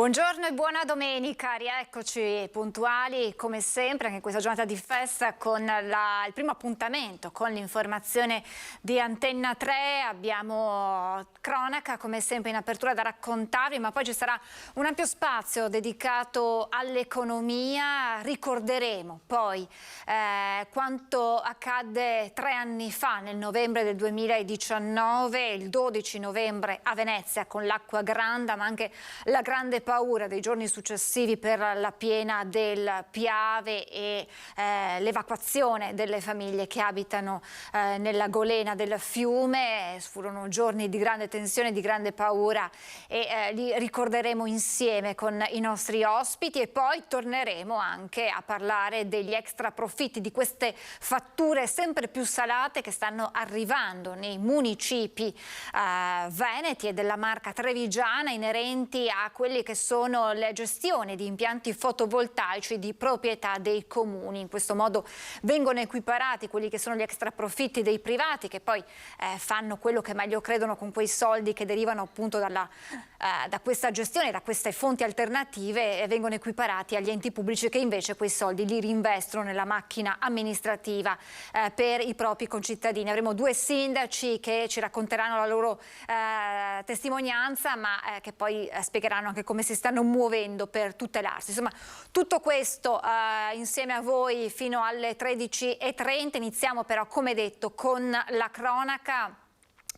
Buongiorno e buona domenica, rieccoci puntuali come sempre anche in questa giornata di festa con il primo appuntamento con l'informazione di Antenna 3. Abbiamo cronaca come sempre in apertura da raccontarvi, ma poi ci sarà un ampio spazio dedicato all'economia. Ricorderemo poi quanto accadde 3 anni fa, nel novembre del 2019, il 12 novembre a Venezia con l'acqua granda, ma anche la grande paura dei giorni successivi per la piena del Piave e l'evacuazione delle famiglie che abitano nella golena del fiume. Furono giorni di grande tensione, di grande paura e li ricorderemo insieme con i nostri ospiti e poi torneremo anche a parlare degli extra profitti, di queste fatture sempre più salate che stanno arrivando nei municipi veneti e della Marca trevigiana, inerenti a quelli che sono le gestioni di impianti fotovoltaici di proprietà dei comuni. In questo modo vengono equiparati quelli che sono gli extra profitti dei privati, che poi fanno quello che meglio credono con quei soldi che derivano appunto da questa gestione, da queste fonti alternative, e vengono equiparati agli enti pubblici che invece quei soldi li reinvestono nella macchina amministrativa per i propri concittadini. Avremo 2 sindaci che ci racconteranno la loro testimonianza, ma che poi spiegheranno anche come si stanno muovendo per tutelarsi. Insomma, tutto questo insieme a voi fino alle 13:30. Iniziamo però, come detto, con la cronaca,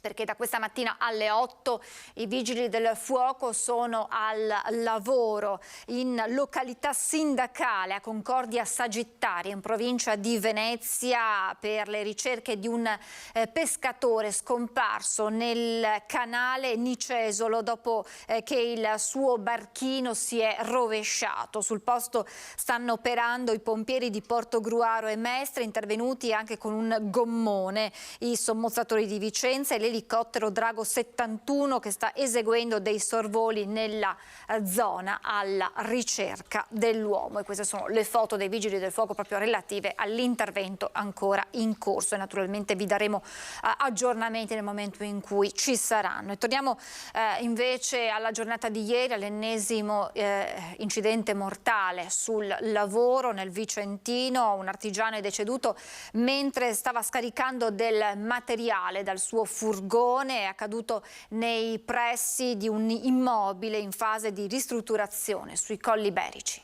perché da questa mattina alle 8 i vigili del fuoco sono al lavoro in località sindacale a Concordia Sagittaria, in provincia di Venezia, per le ricerche di un pescatore scomparso nel canale Nicesolo dopo che il suo barchino si è rovesciato. Sul posto stanno operando i pompieri di Portogruaro e Mestre, intervenuti anche con un gommone i sommozzatori di Vicenza e l'elicottero Drago 71 che sta eseguendo dei sorvoli nella zona alla ricerca dell'uomo. E queste sono le foto dei vigili del fuoco proprio relative all'intervento ancora in corso, e naturalmente vi daremo aggiornamenti nel momento in cui ci saranno. E torniamo invece alla giornata di ieri, all'ennesimo incidente mortale sul lavoro nel Vicentino. Un artigiano è deceduto mentre stava scaricando del materiale dal suo furgone. È accaduto nei pressi di un immobile in fase di ristrutturazione sui Colli Iberici.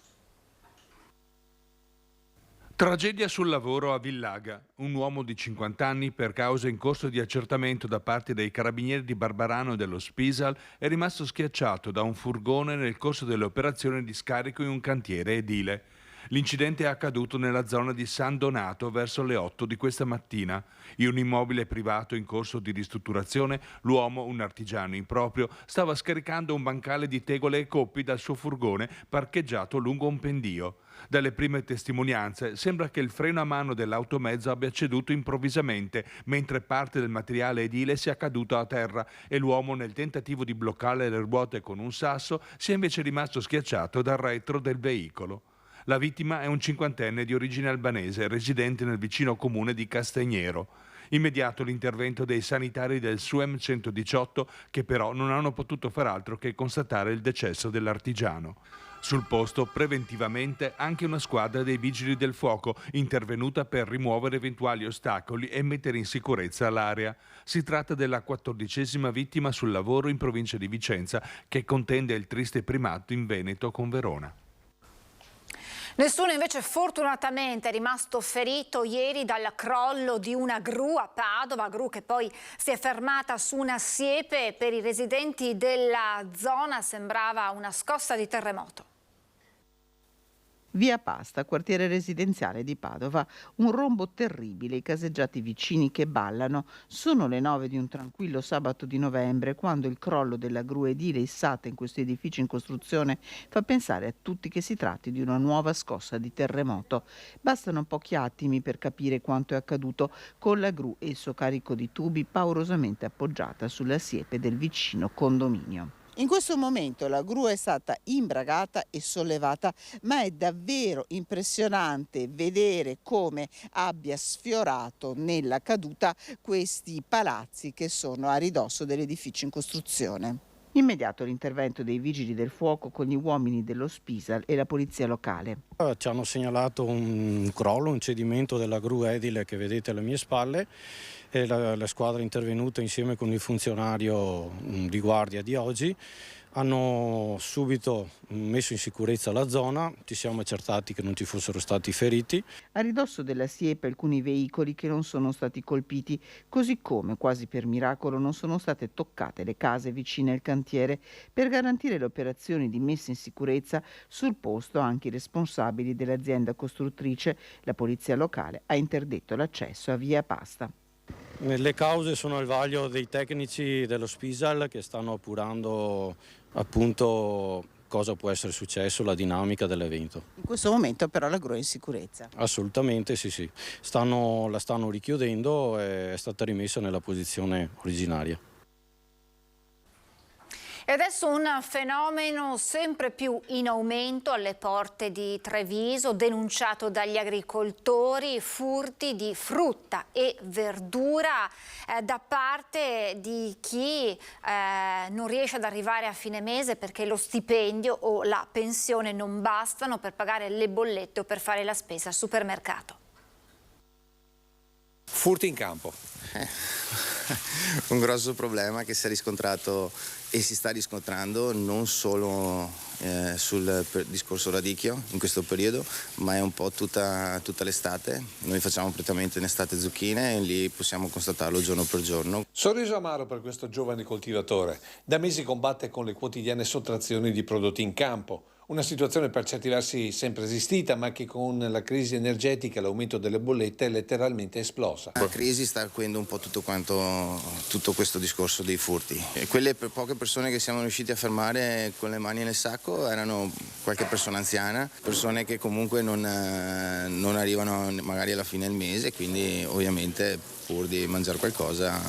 Tragedia sul lavoro a Villaga. Un uomo di 50 anni, per causa in corso di accertamento da parte dei carabinieri di Barbarano e dello Spisal, è rimasto schiacciato da un furgone nel corso delle operazioni di scarico in un cantiere edile. L'incidente è accaduto nella zona di San Donato verso le 8 di questa mattina. In un immobile privato in corso di ristrutturazione, l'uomo, un artigiano improprio, stava scaricando un bancale di tegole e coppi dal suo furgone parcheggiato lungo un pendio. Dalle prime testimonianze sembra che il freno a mano dell'automezzo abbia ceduto improvvisamente, mentre parte del materiale edile sia caduto a terra e l'uomo, nel tentativo di bloccare le ruote con un sasso, sia invece rimasto schiacciato dal retro del veicolo. La vittima è un 50enne di origine albanese, residente nel vicino comune di Castagnero. Immediato l'intervento dei sanitari del SUEM 118, che però non hanno potuto far altro che constatare il decesso dell'artigiano. Sul posto, preventivamente, anche una squadra dei vigili del fuoco, intervenuta per rimuovere eventuali ostacoli e mettere in sicurezza l'area. Si tratta della 14ª vittima sul lavoro in provincia di Vicenza, che contende il triste primato in Veneto con Verona. Nessuno invece fortunatamente è rimasto ferito ieri dal crollo di una gru a Padova, gru che poi si è fermata su una siepe. Per i residenti della zona sembrava una scossa di terremoto. Via Pasta, quartiere residenziale di Padova. Un rombo terribile, i caseggiati vicini che ballano. Sono le 9 di un tranquillo sabato di novembre, quando il crollo della gru edile issata in questo edificio in costruzione fa pensare a tutti che si tratti di una nuova scossa di terremoto. Bastano pochi attimi per capire quanto è accaduto, con la gru e il suo carico di tubi paurosamente appoggiata sulla siepe del vicino condominio. In questo momento la gru è stata imbragata e sollevata, ma è davvero impressionante vedere come abbia sfiorato nella caduta questi palazzi che sono a ridosso dell'edificio in costruzione. Immediato l'intervento dei vigili del fuoco con gli uomini dello Spisal e la polizia locale. Ci hanno segnalato un crollo, un cedimento della gru edile che vedete alle mie spalle e la squadra intervenuta insieme con il funzionario di guardia di oggi hanno subito messo in sicurezza la zona, ci siamo accertati che non ci fossero stati feriti. A ridosso della siepe alcuni veicoli che non sono stati colpiti, così come quasi per miracolo non sono state toccate le case vicine al cantiere. Per garantire le operazioni di messa in sicurezza sul posto anche i responsabili dell'azienda costruttrice, la polizia locale ha interdetto l'accesso a via Pasta. Le cause sono al vaglio dei tecnici dello Spisal che stanno appurando appunto cosa può essere successo, la dinamica dell'evento. In questo momento però la gru è in sicurezza. Assolutamente sì. La stanno richiudendo e è stata rimessa nella posizione originaria. E adesso un fenomeno sempre più in aumento alle porte di Treviso, denunciato dagli agricoltori, furti di frutta e verdura da parte di chi non riesce ad arrivare a fine mese perché lo stipendio o la pensione non bastano per pagare le bollette o per fare la spesa al supermercato. Furti in campo. Un grosso problema che si è riscontrato e si sta riscontrando non solo sul discorso radicchio in questo periodo, ma è un po' tutta l'estate. Noi facciamo prettamente in estate zucchine e lì possiamo constatarlo giorno per giorno. Sorriso amaro per questo giovane coltivatore. Da mesi combatte con le quotidiane sottrazioni di prodotti in campo. Una situazione per certi versi sempre esistita, ma che con la crisi energetica e l'aumento delle bollette è letteralmente esplosa. La crisi sta acuendo un po' tutto questo discorso dei furti. E quelle poche persone che siamo riusciti a fermare con le mani nel sacco erano qualche persona anziana, persone che comunque non arrivano magari alla fine del mese, quindi ovviamente pur di mangiare qualcosa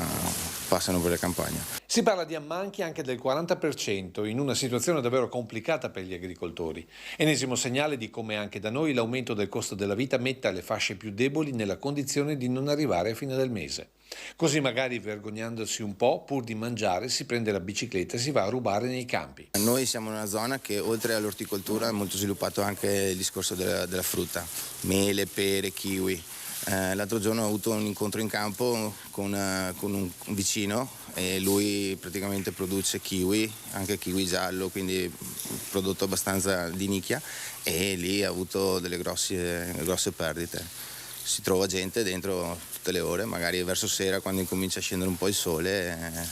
passano per le campagne. Si parla di ammanchi anche del 40%, in una situazione davvero complicata per gli agricoltori. Ennesimo segnale di come anche da noi l'aumento del costo della vita metta le fasce più deboli nella condizione di non arrivare a fine del mese. Così magari vergognandosi un po', pur di mangiare, si prende la bicicletta e si va a rubare nei campi. Noi siamo in una zona che oltre all'orticoltura è molto sviluppato anche il discorso della frutta, mele, pere, kiwi. L'altro giorno ho avuto un incontro in campo con un vicino e lui praticamente produce kiwi, anche kiwi giallo, quindi prodotto abbastanza di nicchia, e lì ha avuto delle grosse perdite. Si trova gente dentro tutte le ore, magari verso sera quando incomincia a scendere un po' il sole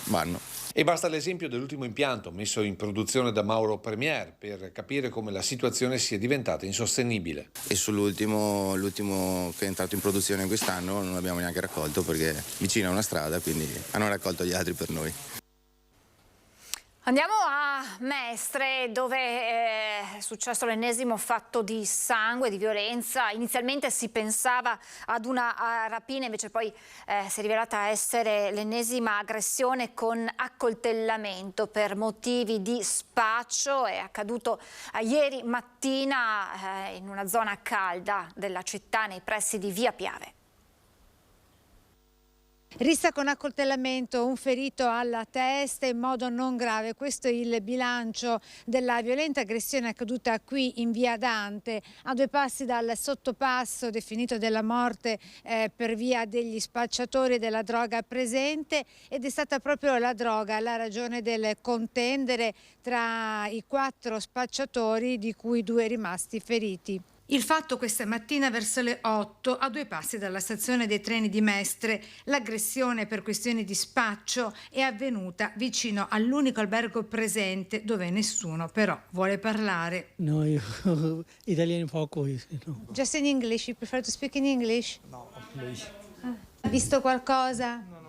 vanno. E basta l'esempio dell'ultimo impianto messo in produzione da Mauro Premier per capire come la situazione sia diventata insostenibile. E sull'ultimo che è entrato in produzione quest'anno non l'abbiamo neanche raccolto perché vicino a una strada, quindi hanno raccolto gli altri per noi. Andiamo a Mestre, dove è successo l'ennesimo fatto di sangue, di violenza. Inizialmente si pensava ad una rapina, invece poi si è rivelata essere l'ennesima aggressione con accoltellamento per motivi di spaccio. È accaduto ieri mattina in una zona calda della città, nei pressi di Via Piave. Rissa con accoltellamento, un ferito alla testa in modo non grave. Questo è il bilancio della violenta aggressione accaduta qui in via Dante, a 2 passi dal sottopasso definito della morte per via degli spacciatori della droga presente, ed è stata proprio la droga la ragione del contendere tra i 4 spacciatori, di cui 2 rimasti feriti. Il fatto questa mattina verso le 8 a 2 passi dalla stazione dei treni di Mestre. L'aggressione per questioni di spaccio è avvenuta vicino all'unico albergo presente, dove nessuno però vuole parlare. No, io italiano poco. No. Just in English, you prefer to speak in English? No, please. Hai visto qualcosa? No,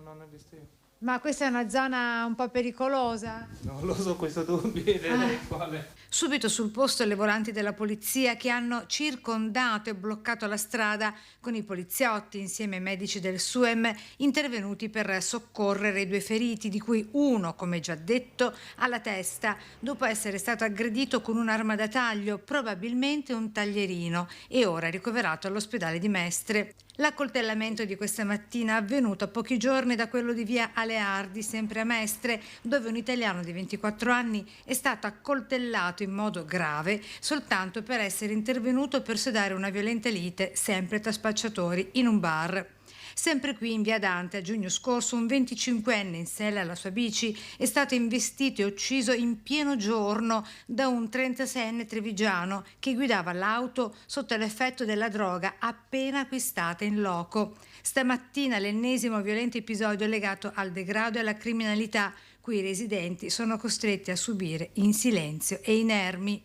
non ho visto io. Ma questa è una zona un po' pericolosa? Non lo so, questo tu vedi quale. Subito sul posto le volanti della polizia, che hanno circondato e bloccato la strada, con i poliziotti insieme ai medici del SUEM intervenuti per soccorrere i 2 feriti, di cui uno, come già detto, alla testa, dopo essere stato aggredito con un'arma da taglio, probabilmente un taglierino, e ora ricoverato all'ospedale di Mestre. L'accoltellamento di questa mattina, avvenuto a pochi giorni da quello di via Ale Leardi, sempre a Mestre, dove un italiano di 24 anni è stato accoltellato in modo grave soltanto per essere intervenuto per sedare una violenta lite, sempre tra spacciatori, in un bar. Sempre qui in via Dante, a giugno scorso, un 25enne in sella alla sua bici è stato investito e ucciso in pieno giorno da un 36enne trevigiano che guidava l'auto sotto l'effetto della droga appena acquistata in loco. Stamattina l'ennesimo violento episodio legato al degrado e alla criminalità, cui i residenti sono costretti a subire in silenzio e inermi.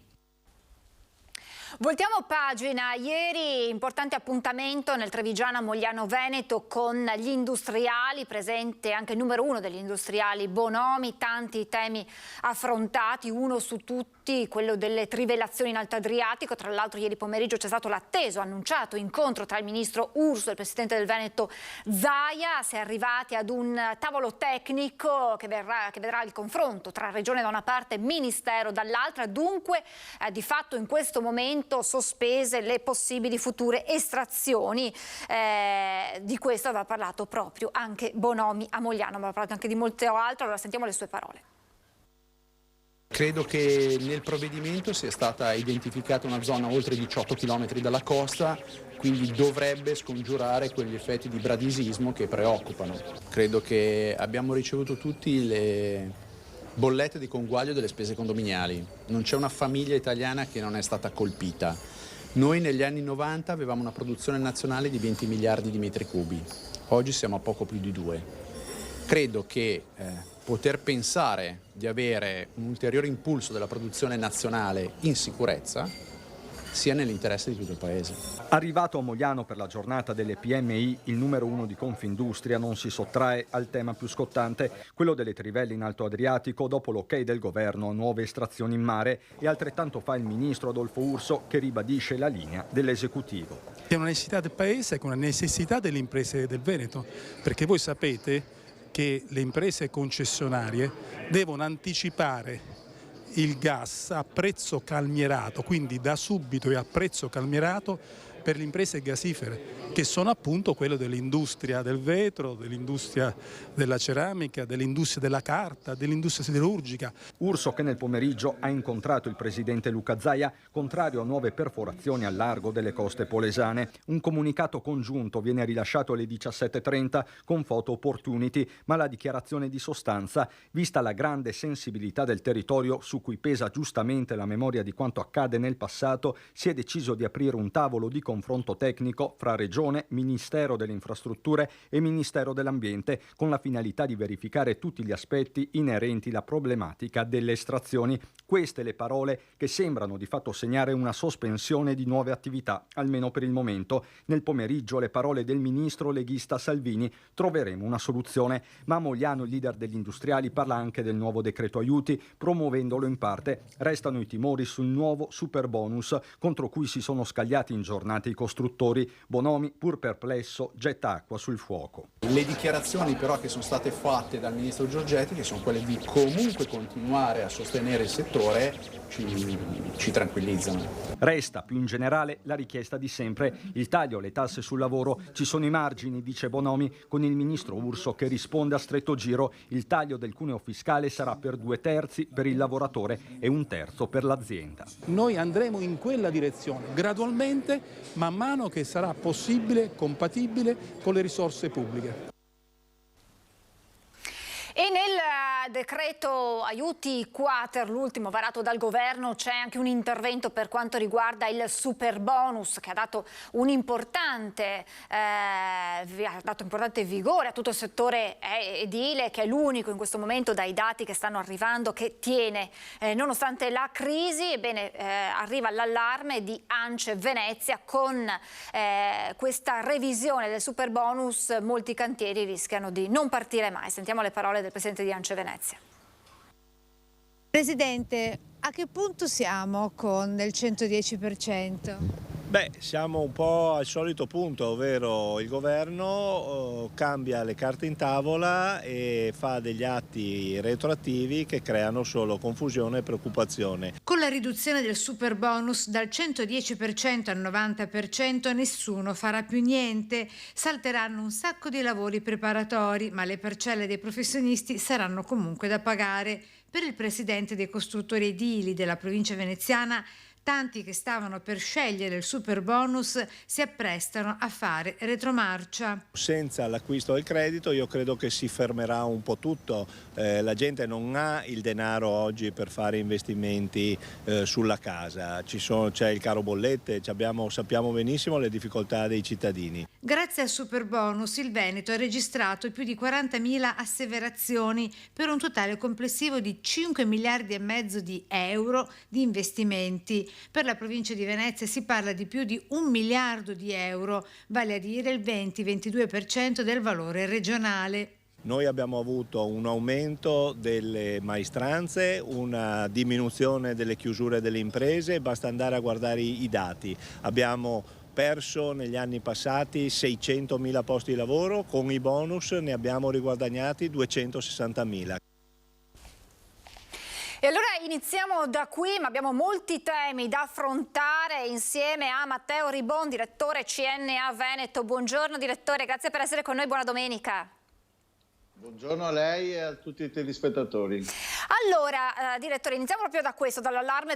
Voltiamo pagina. Ieri importante appuntamento nel Trevigiano Mogliano Veneto con gli industriali, presente anche il numero uno degli industriali Bonomi, tanti temi affrontati, uno su tutti quello delle trivellazioni in Alto Adriatico. Tra l'altro ieri pomeriggio c'è stato l'atteso, annunciato incontro tra il ministro Urso e il presidente del Veneto Zaia. Si è arrivati ad un tavolo tecnico che vedrà il confronto tra Regione da una parte e Ministero dall'altra. Dunque di fatto in questo momento sospese le possibili future estrazioni. Di questo aveva parlato proprio anche Bonomi a Mogliano, aveva parlato anche di molto altro. Allora sentiamo le sue parole. Credo che nel provvedimento sia stata identificata una zona oltre 18 km dalla costa, quindi dovrebbe scongiurare quegli effetti di bradisismo che preoccupano. Credo che abbiamo ricevuto tutti le bollette di conguaglio delle spese condominiali. Non c'è una famiglia italiana che non è stata colpita. Noi negli anni 90 avevamo una produzione nazionale di 20 miliardi di metri cubi. Oggi siamo a poco più di 2. Credo che poter pensare di avere un ulteriore impulso della produzione nazionale in sicurezza sia nell'interesse di tutto il Paese. Arrivato a Mogliano per la giornata delle PMI, il numero uno di Confindustria non si sottrae al tema più scottante, quello delle trivelle in Alto Adriatico, dopo l'ok del governo a nuove estrazioni in mare, e altrettanto fa il ministro Adolfo Urso, che ribadisce la linea dell'esecutivo. È una necessità del Paese, è una necessità delle imprese del Veneto, perché voi sapete che le imprese concessionarie devono anticipare il gas a prezzo calmierato, quindi da subito e a prezzo calmierato per le imprese gasifere, che sono appunto quelle dell'industria del vetro, dell'industria della ceramica, dell'industria della carta, dell'industria siderurgica. Urso, che nel pomeriggio ha incontrato il presidente Luca Zaia, contrario a nuove perforazioni al largo delle coste polesane. Un comunicato congiunto viene rilasciato alle 17:30 con Photo Opportunity, ma la dichiarazione di sostanza, vista la grande sensibilità del territorio su cui pesa giustamente la memoria di quanto accade nel passato, si è deciso di aprire un tavolo di confronto tecnico fra Regione, Ministero delle Infrastrutture e Ministero dell'Ambiente, con la finalità di verificare tutti gli aspetti inerenti alla problematica delle estrazioni. Queste le parole che sembrano di fatto segnare una sospensione di nuove attività, almeno per il momento. Nel pomeriggio le parole del ministro leghista Salvini: troveremo una soluzione. Ma a Mogliano il leader degli industriali parla anche del nuovo decreto aiuti, promuovendolo in parte. Restano i timori sul nuovo superbonus, contro cui si sono scagliati in giornata i costruttori. Bonomi, pur perplesso, getta acqua sul fuoco. Le dichiarazioni però che sono state fatte dal ministro Giorgetti, che sono quelle di comunque continuare a sostenere il settore, ci tranquillizzano. Resta più in generale la richiesta di sempre, il taglio alle tasse sul lavoro. Ci sono i margini, dice Bonomi, con il ministro Urso che risponde a stretto giro: il taglio del cuneo fiscale sarà per 2/3 per il lavoratore e 1/3 per l'azienda. Noi andremo in quella direzione gradualmente, man mano che sarà possibile, compatibile con le risorse pubbliche. E nel decreto aiuti quater, l'ultimo varato dal governo, c'è anche un intervento per quanto riguarda il superbonus, che ha dato un importante vigore a tutto il settore edile, che è l'unico in questo momento, dai dati che stanno arrivando, che tiene nonostante la crisi. Ebbene, arriva l'allarme di ANCE Venezia: con questa revisione del superbonus molti cantieri rischiano di non partire mai. Sentiamo le parole del presidente di ANCE Venezia. Presidente, a che punto siamo con il 110%? Beh, siamo un po' al solito punto, ovvero il governo cambia le carte in tavola e fa degli atti retroattivi che creano solo confusione e preoccupazione. Con la riduzione del super bonus dal 110% al 90% nessuno farà più niente. Salteranno un sacco di lavori preparatori, ma le parcelle dei professionisti saranno comunque da pagare. Per il presidente dei costruttori edili della provincia veneziana, tanti che stavano per scegliere il super bonus si apprestano a fare retromarcia. Senza l'acquisto del credito io credo che si fermerà un po' tutto. La gente non ha il denaro oggi per fare investimenti sulla casa. C'è il caro bollette, sappiamo benissimo le difficoltà dei cittadini. Grazie al super bonus il Veneto ha registrato più di 40.000 asseverazioni per un totale complessivo di 5,5 miliardi di euro di investimenti. Per la provincia di Venezia si parla di più di 1 miliardo di euro, vale a dire il 20-22% del valore regionale. Noi abbiamo avuto un aumento delle maestranze, una diminuzione delle chiusure delle imprese, basta andare a guardare i dati. Abbiamo perso negli anni passati 600.000 posti di lavoro, con i bonus ne abbiamo riguadagnati 260.000. E allora iniziamo da qui, ma abbiamo molti temi da affrontare insieme a Matteo Ribon, direttore CNA Veneto. Buongiorno direttore, grazie per essere con noi, buona domenica. Buongiorno a lei e a tutti i telespettatori. Allora, direttore, iniziamo proprio da questo, dall'allarme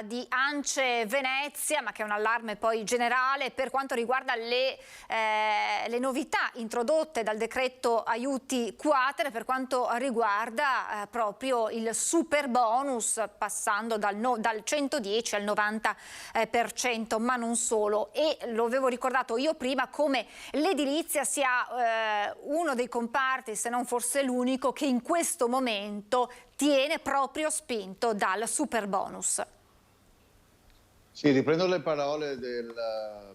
di ANCE Venezia, ma che è un allarme poi generale per quanto riguarda le novità introdotte dal decreto aiuti quater per quanto riguarda proprio il super bonus, passando dal 110 al 90%, ma non solo. E lo avevo ricordato io prima come l'edilizia sia uno dei comparti, se non forse l'unico, che in questo momento tiene proprio spinto dal super bonus. Sì, riprendo le parole del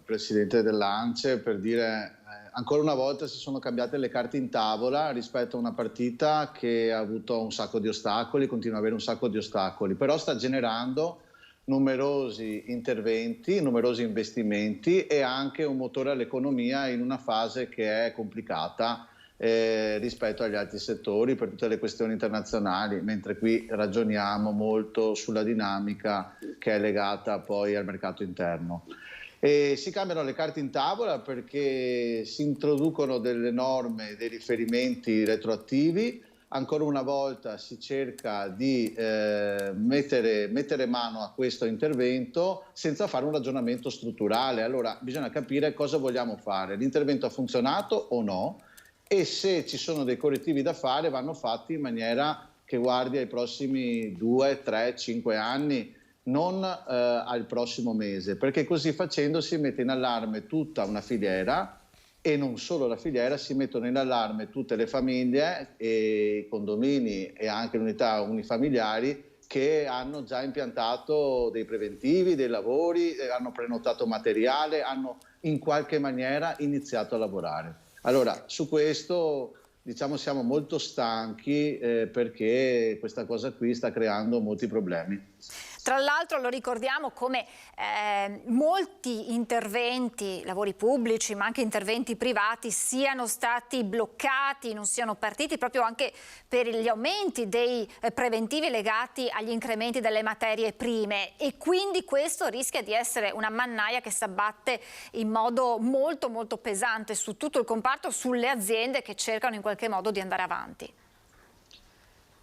presidente dell'ANCE per dire ancora una volta si sono cambiate le carte in tavola rispetto a una partita che ha avuto un sacco di ostacoli, continua ad avere un sacco di ostacoli, però sta generando numerosi interventi, numerosi investimenti e anche un motore all'economia in una fase che è complicata rispetto agli altri settori per tutte le questioni internazionali, mentre qui ragioniamo molto sulla dinamica che è legata poi al mercato interno. E si cambiano le carte in tavola perché si introducono delle norme, dei riferimenti retroattivi. Ancora una volta si cerca di mettere mano a questo intervento senza fare un ragionamento strutturale. Allora bisogna capire cosa vogliamo fare. L'intervento ha funzionato o no? E se ci sono dei correttivi da fare vanno fatti in maniera che guardi ai prossimi 2, 3, 5 anni, non al prossimo mese, perché così facendo si mette in allarme tutta una filiera e non solo la filiera, si mettono in allarme tutte le famiglie e i condomini e anche le unità unifamiliari che hanno già impiantato dei preventivi, dei lavori, hanno prenotato materiale, hanno in qualche maniera iniziato a lavorare. Allora, su questo diciamo siamo molto stanchi perché questa cosa qui sta creando molti problemi. Tra l'altro lo ricordiamo come molti interventi, lavori pubblici ma anche interventi privati siano stati bloccati, non siano partiti proprio anche per gli aumenti dei preventivi legati agli incrementi delle materie prime e quindi questo rischia di essere una mannaia che si abbatte in modo molto molto pesante su tutto il comparto, sulle aziende che cercano in qualche modo di andare avanti.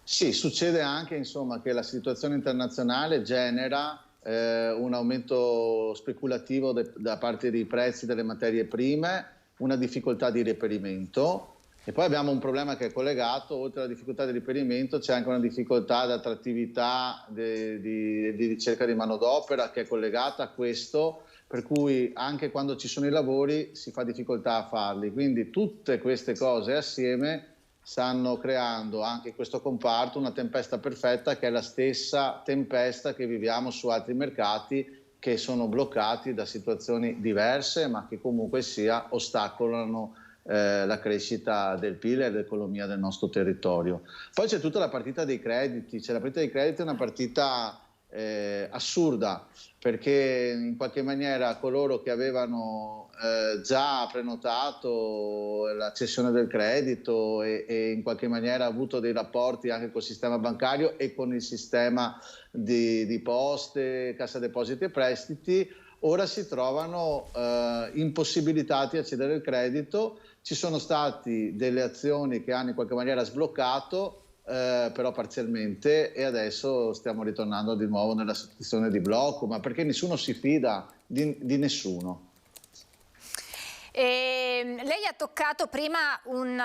Sì, succede anche insomma, che la situazione internazionale genera un aumento speculativo da parte dei prezzi delle materie prime, una difficoltà di reperimento e poi abbiamo un problema che è collegato, oltre alla difficoltà di reperimento c'è anche una difficoltà di attrattività di ricerca di manodopera che è collegata a questo, per cui anche quando ci sono i lavori si fa difficoltà a farli, quindi tutte queste cose assieme stanno creando anche in questo comparto una tempesta perfetta che è la stessa tempesta che viviamo su altri mercati che sono bloccati da situazioni diverse ma che comunque sia ostacolano la crescita del PIL e dell'economia del nostro territorio. Poi c'è tutta la partita dei crediti, la partita dei crediti è una partita assurda, perché in qualche maniera coloro che avevano già prenotato la cessione del credito e in qualche maniera avuto dei rapporti anche col sistema bancario e con il sistema di poste, cassa depositi e prestiti, ora si trovano impossibilitati a accedere al credito. Ci sono state delle azioni che hanno in qualche maniera sbloccato, però parzialmente, e adesso stiamo ritornando di nuovo nella situazione di blocco, ma perché nessuno si fida di nessuno. Lei ha toccato prima un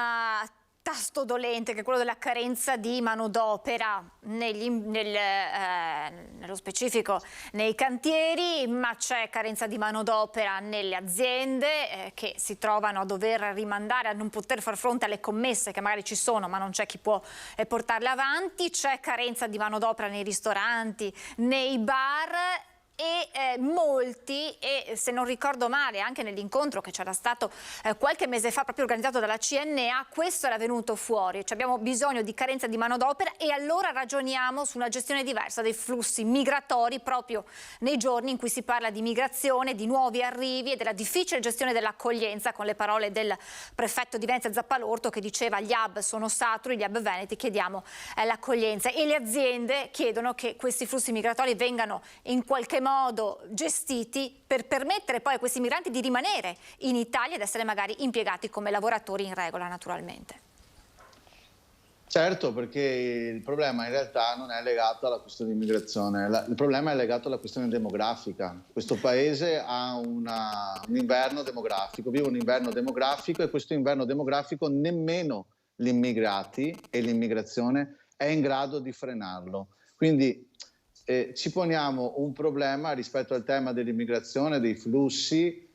tasto dolente, che è quello della carenza di manodopera, nello specifico nei cantieri, ma c'è carenza di manodopera nelle aziende che si trovano a dover rimandare, a non poter far fronte alle commesse che magari ci sono, ma non c'è chi può portarle avanti. C'è carenza di manodopera nei ristoranti, nei bar. E molti, e se non ricordo male anche nell'incontro che c'era stato qualche mese fa proprio organizzato dalla CNA, questo era venuto fuori, cioè abbiamo bisogno di carenza di manodopera e allora ragioniamo su una gestione diversa dei flussi migratori proprio nei giorni in cui si parla di migrazione, di nuovi arrivi e della difficile gestione dell'accoglienza, con le parole del prefetto di Venezia Zappalorto che diceva: gli hub sono saturi, gli hub veneti, chiediamo l'accoglienza, e le aziende chiedono che questi flussi migratori vengano in qualche modo gestiti per permettere poi a questi migranti di rimanere in Italia ed essere magari impiegati come lavoratori in regola, naturalmente. Certo, perché il problema in realtà non è legato alla questione di immigrazione, il problema è legato alla questione demografica. Questo paese ha un inverno demografico, vive un inverno demografico, e questo inverno demografico nemmeno gli immigrati e l'immigrazione è in grado di frenarlo. Quindi ci poniamo un problema rispetto al tema dell'immigrazione, dei flussi,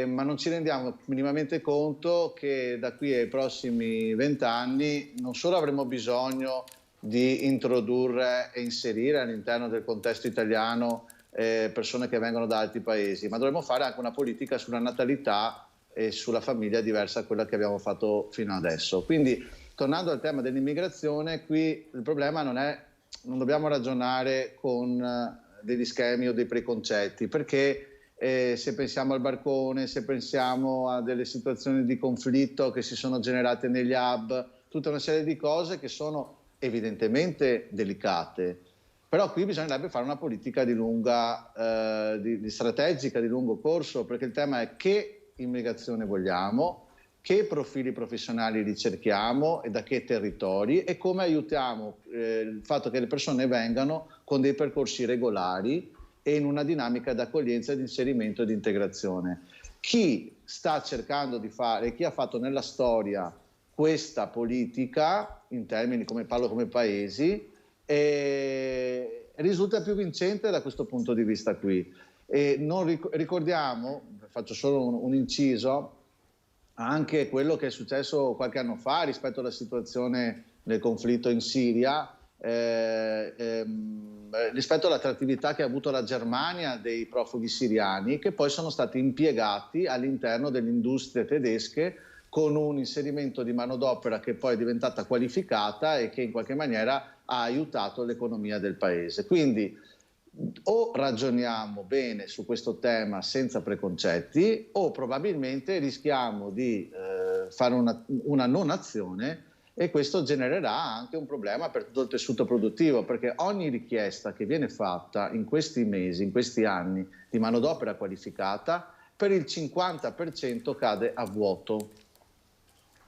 ma non ci rendiamo minimamente conto che da qui ai prossimi 20 anni non solo avremo bisogno di introdurre e inserire all'interno del contesto italiano persone che vengono da altri paesi, ma dovremo fare anche una politica sulla natalità e sulla famiglia diversa da quella che abbiamo fatto fino adesso. Quindi, tornando al tema dell'immigrazione, qui il problema non dobbiamo ragionare con degli schemi o dei preconcetti, perché se pensiamo al barcone, se pensiamo a delle situazioni di conflitto che si sono generate negli hub, tutta una serie di cose che sono evidentemente delicate, però qui bisognerebbe fare una politica di strategica, di lungo corso, perché il tema è che immigrazione vogliamo, che profili professionali ricerchiamo e da che territori, e come aiutiamo il fatto che le persone vengano con dei percorsi regolari e in una dinamica di accoglienza, di inserimento e di integrazione. Chi sta cercando di fare, chi ha fatto nella storia questa politica, in termini parlo come paesi, risulta più vincente da questo punto di vista qui. E ricordiamo, faccio solo un inciso, anche quello che è successo qualche anno fa rispetto alla situazione del conflitto in Siria, rispetto all'attrattività che ha avuto la Germania dei profughi siriani, che poi sono stati impiegati all'interno delle industrie tedesche con un inserimento di manodopera che poi è diventata qualificata e che in qualche maniera ha aiutato l'economia del paese. Quindi o ragioniamo bene su questo tema senza preconcetti, o probabilmente rischiamo di fare una non azione, e questo genererà anche un problema per tutto il tessuto produttivo, perché ogni richiesta che viene fatta in questi mesi, in questi anni, di manodopera qualificata, per il 50% cade a vuoto.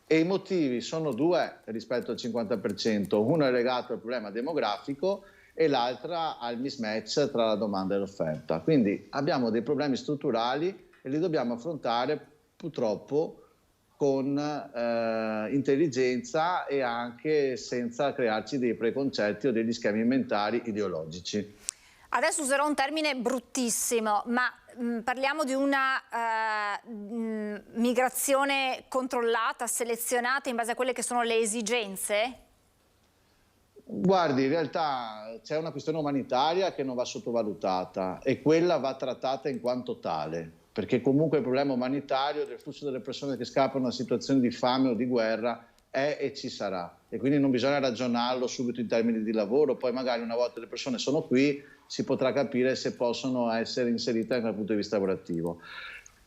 E i motivi sono due rispetto al 50%, uno è legato al problema demografico e l'altra al mismatch tra la domanda e l'offerta. Quindi abbiamo dei problemi strutturali e li dobbiamo affrontare purtroppo con intelligenza e anche senza crearci dei preconcetti o degli schemi mentali ideologici. Adesso userò un termine bruttissimo, ma parliamo di una migrazione controllata, selezionata in base a quelle che sono le esigenze? Guardi, in realtà c'è una questione umanitaria che non va sottovalutata, e quella va trattata in quanto tale, perché comunque il problema umanitario del flusso delle persone che scappano da situazioni di fame o di guerra è e ci sarà, e quindi non bisogna ragionarlo subito in termini di lavoro. Poi magari una volta le persone sono qui si potrà capire se possono essere inserite dal punto di vista lavorativo.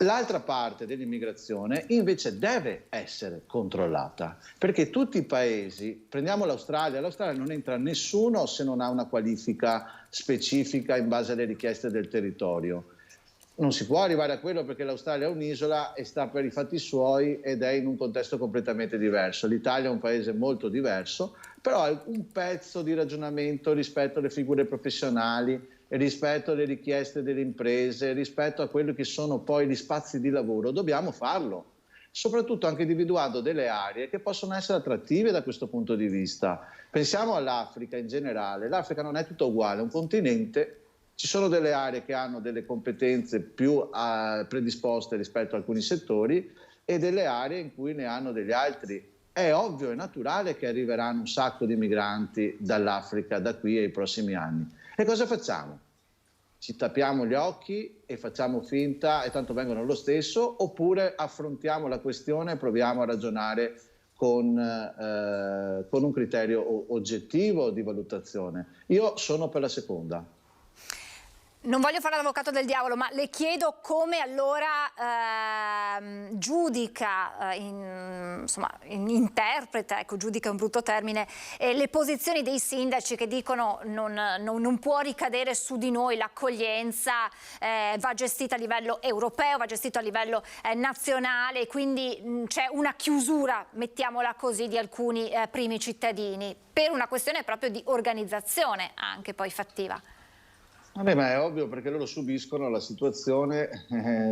L'altra parte dell'immigrazione invece deve essere controllata, perché tutti i paesi, prendiamo l'Australia non entra nessuno se non ha una qualifica specifica in base alle richieste del territorio. Non si può arrivare a quello perché l'Australia è un'isola e sta per i fatti suoi ed è in un contesto completamente diverso. L'Italia è un paese molto diverso, però è un pezzo di ragionamento rispetto alle figure professionali, rispetto alle richieste delle imprese, rispetto a quelli che sono poi gli spazi di lavoro. Dobbiamo farlo, soprattutto anche individuando delle aree che possono essere attrattive da questo punto di vista. Pensiamo all'Africa in generale. L'Africa non è tutto uguale, è un continente. Ci sono delle aree che hanno delle competenze più predisposte rispetto a alcuni settori e delle aree in cui ne hanno degli altri. È ovvio e naturale che arriveranno un sacco di migranti dall'Africa da qui ai prossimi anni. E cosa facciamo? Ci tappiamo gli occhi e facciamo finta e tanto vengono lo stesso, oppure affrontiamo la questione e proviamo a ragionare con un criterio oggettivo di valutazione? Io sono per la seconda. Non voglio fare l'avvocato del diavolo, ma le chiedo come allora giudica, interpreta, ecco, giudica è un brutto termine, le posizioni dei sindaci che dicono non può ricadere su di noi l'accoglienza, va gestita a livello europeo, va gestita a livello nazionale, quindi c'è una chiusura, mettiamola così, di alcuni primi cittadini, per una questione proprio di organizzazione anche poi fattiva. Vabbè, ma è ovvio perché loro subiscono la situazione,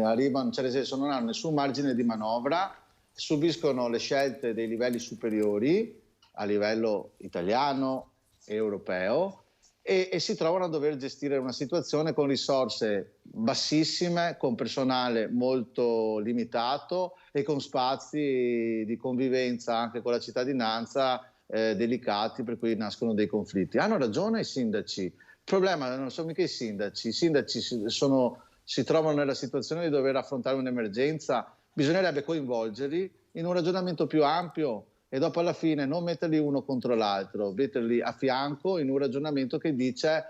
arrivano, cioè nel senso non hanno nessun margine di manovra, subiscono le scelte dei livelli superiori a livello italiano e europeo e si trovano a dover gestire una situazione con risorse bassissime, con personale molto limitato e con spazi di convivenza anche con la cittadinanza delicati, per cui nascono dei conflitti. Hanno ragione i sindaci. Il problema non sono mica i sindaci si trovano nella situazione di dover affrontare un'emergenza, bisognerebbe coinvolgerli in un ragionamento più ampio e dopo alla fine non metterli uno contro l'altro, metterli a fianco in un ragionamento che dice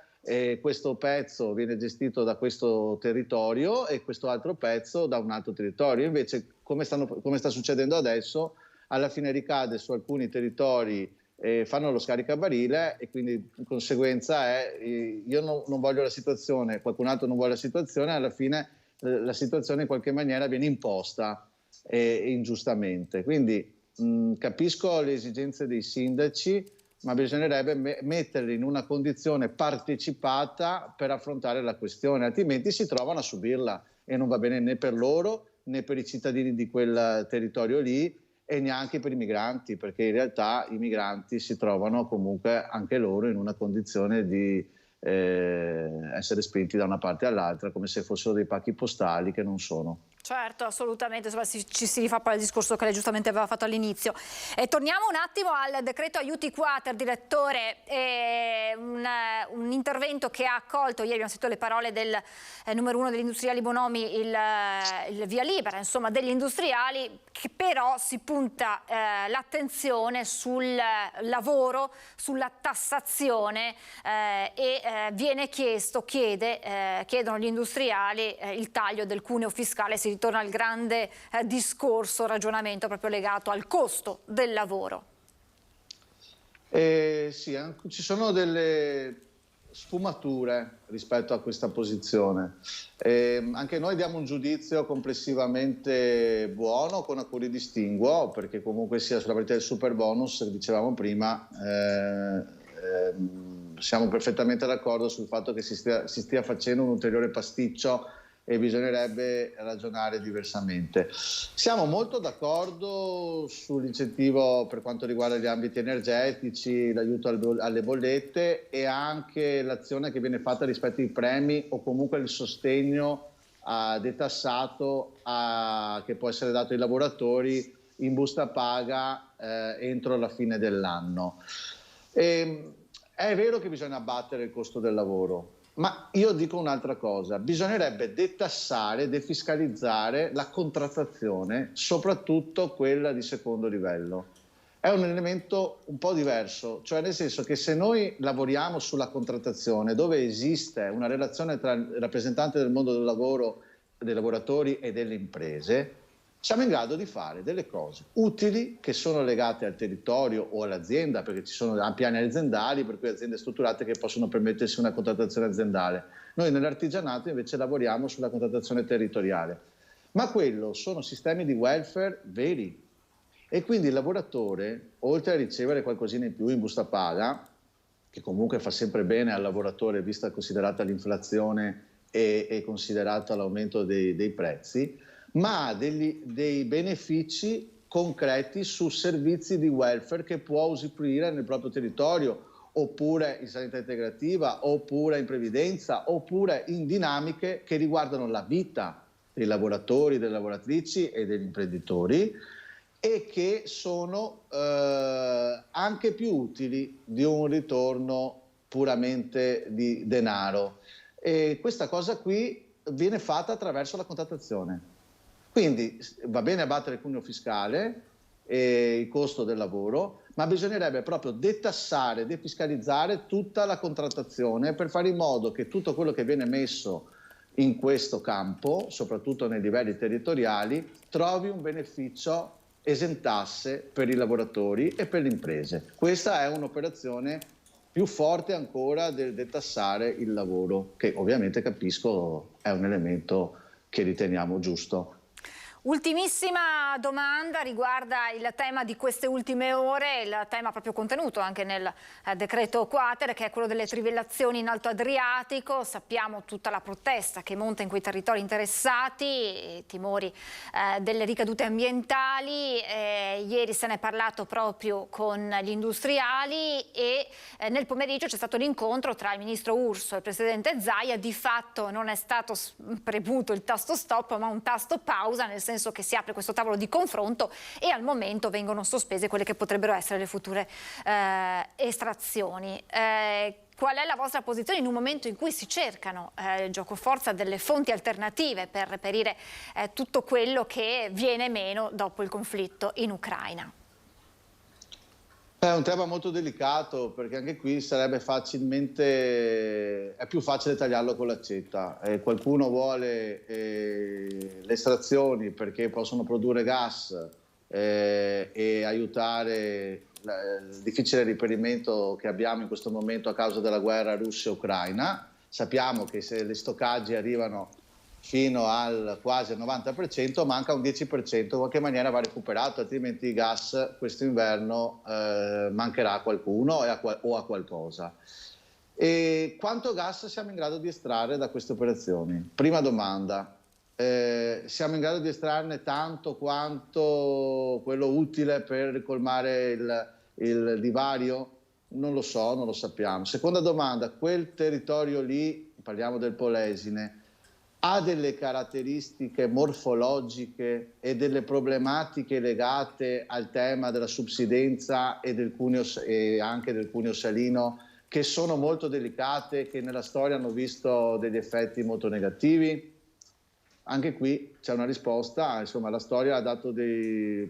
questo pezzo viene gestito da questo territorio e questo altro pezzo da un altro territorio. Invece, come sta succedendo adesso, alla fine ricade su alcuni territori, fanno lo scaricabarile e quindi in conseguenza io non voglio la situazione, qualcun altro non vuole la situazione, alla fine la situazione in qualche maniera viene imposta ingiustamente. Quindi capisco le esigenze dei sindaci, ma bisognerebbe metterli in una condizione partecipata per affrontare la questione, altrimenti si trovano a subirla e non va bene né per loro né per i cittadini di quel territorio lì e neanche per i migranti, perché in realtà i migranti si trovano comunque anche loro in una condizione di essere spinti da una parte all'altra come se fossero dei pacchi postali che non sono. Certo, assolutamente, ci si rifà poi al discorso che lei giustamente aveva fatto all'inizio. Torniamo un attimo al decreto aiuti quater, direttore, un intervento che ha accolto, ieri abbiamo sentito le parole del numero uno degli industriali Bonomi, il via libera, insomma, degli industriali, che però si punta l'attenzione sul lavoro, sulla tassazione e viene chiedono gli industriali il taglio del cuneo fiscale. Si ritorna al grande discorso, ragionamento proprio legato al costo del lavoro. Sì, ci sono delle sfumature rispetto a questa posizione. Anche noi diamo un giudizio complessivamente buono, con alcuni distinguo, perché comunque sia sulla partita del super bonus, dicevamo prima, siamo perfettamente d'accordo sul fatto che si stia facendo un ulteriore pasticcio e bisognerebbe ragionare diversamente. Siamo molto d'accordo sull'incentivo per quanto riguarda gli ambiti energetici, l'aiuto alle bollette e anche l'azione che viene fatta rispetto ai premi o comunque il sostegno detassato che può essere dato ai lavoratori in busta paga entro la fine dell'anno. È vero che bisogna abbattere il costo del lavoro, ma io dico un'altra cosa: bisognerebbe detassare, defiscalizzare la contrattazione, soprattutto quella di secondo livello. è un elemento un po' diverso, cioè nel senso che se noi lavoriamo sulla contrattazione dove esiste una relazione tra il rappresentante del mondo del lavoro, dei lavoratori e delle imprese, siamo in grado di fare delle cose utili che sono legate al territorio o all'azienda, perché ci sono piani aziendali, per cui aziende strutturate che possono permettersi una contrattazione aziendale. Noi nell'artigianato invece lavoriamo sulla contrattazione territoriale, ma quello sono sistemi di welfare veri. E quindi il lavoratore, oltre a ricevere qualcosina in più in busta paga, che comunque fa sempre bene al lavoratore vista considerata l'inflazione e considerato l'aumento dei prezzi, ma ha dei benefici concreti su servizi di welfare che può usufruire nel proprio territorio, oppure in sanità integrativa, oppure in previdenza, oppure in dinamiche che riguardano la vita dei lavoratori, delle lavoratrici e degli imprenditori, e che sono anche più utili di un ritorno puramente di denaro. E questa cosa qui viene fatta attraverso la contrattazione. Quindi va bene abbattere il cuneo fiscale e il costo del lavoro, ma bisognerebbe proprio detassare, defiscalizzare tutta la contrattazione per fare in modo che tutto quello che viene messo in questo campo, soprattutto nei livelli territoriali, trovi un beneficio esentasse per i lavoratori e per le imprese. Questa è un'operazione più forte ancora del detassare il lavoro, che ovviamente capisco è un elemento che riteniamo giusto. Ultimissima domanda riguarda il tema di queste ultime ore, il tema proprio contenuto anche nel decreto Quater, che è quello delle trivellazioni in Alto Adriatico. Sappiamo tutta la protesta che monta in quei territori interessati, timori delle ricadute ambientali. Ieri se ne è parlato proprio con gli industriali e nel pomeriggio c'è stato l'incontro tra il ministro Urso e il presidente Zaia. Di fatto non è stato premuto il tasto stop, ma un tasto pausa, nel senso che si apre questo tavolo di confronto e al momento vengono sospese quelle che potrebbero essere le future estrazioni. Qual è la vostra posizione in un momento in cui si cercano giocoforza delle fonti alternative per reperire tutto quello che viene meno dopo il conflitto in Ucraina? È un tema molto delicato, perché anche qui sarebbe è più facile tagliarlo con l'accetta. Qualcuno vuole le estrazioni perché possono produrre gas e aiutare il difficile riperimento che abbiamo in questo momento a causa della guerra Russia-Ucraina. Sappiamo che se gli stoccaggi arrivano fino al quasi al 90%, manca un 10%, in qualche maniera va recuperato, altrimenti il gas questo inverno mancherà a qualcuno o a qualcosa. E quanto gas siamo in grado di estrarre da queste operazioni? Prima domanda, siamo in grado di estrarne tanto quanto quello utile per colmare il divario? Non lo so, non lo sappiamo. Seconda domanda, quel territorio lì, parliamo del Polesine, ha delle caratteristiche morfologiche e delle problematiche legate al tema della subsidenza e anche del cuneo salino, che sono molto delicate, che nella storia hanno visto degli effetti molto negativi? Anche qui c'è una risposta, insomma la storia ha dato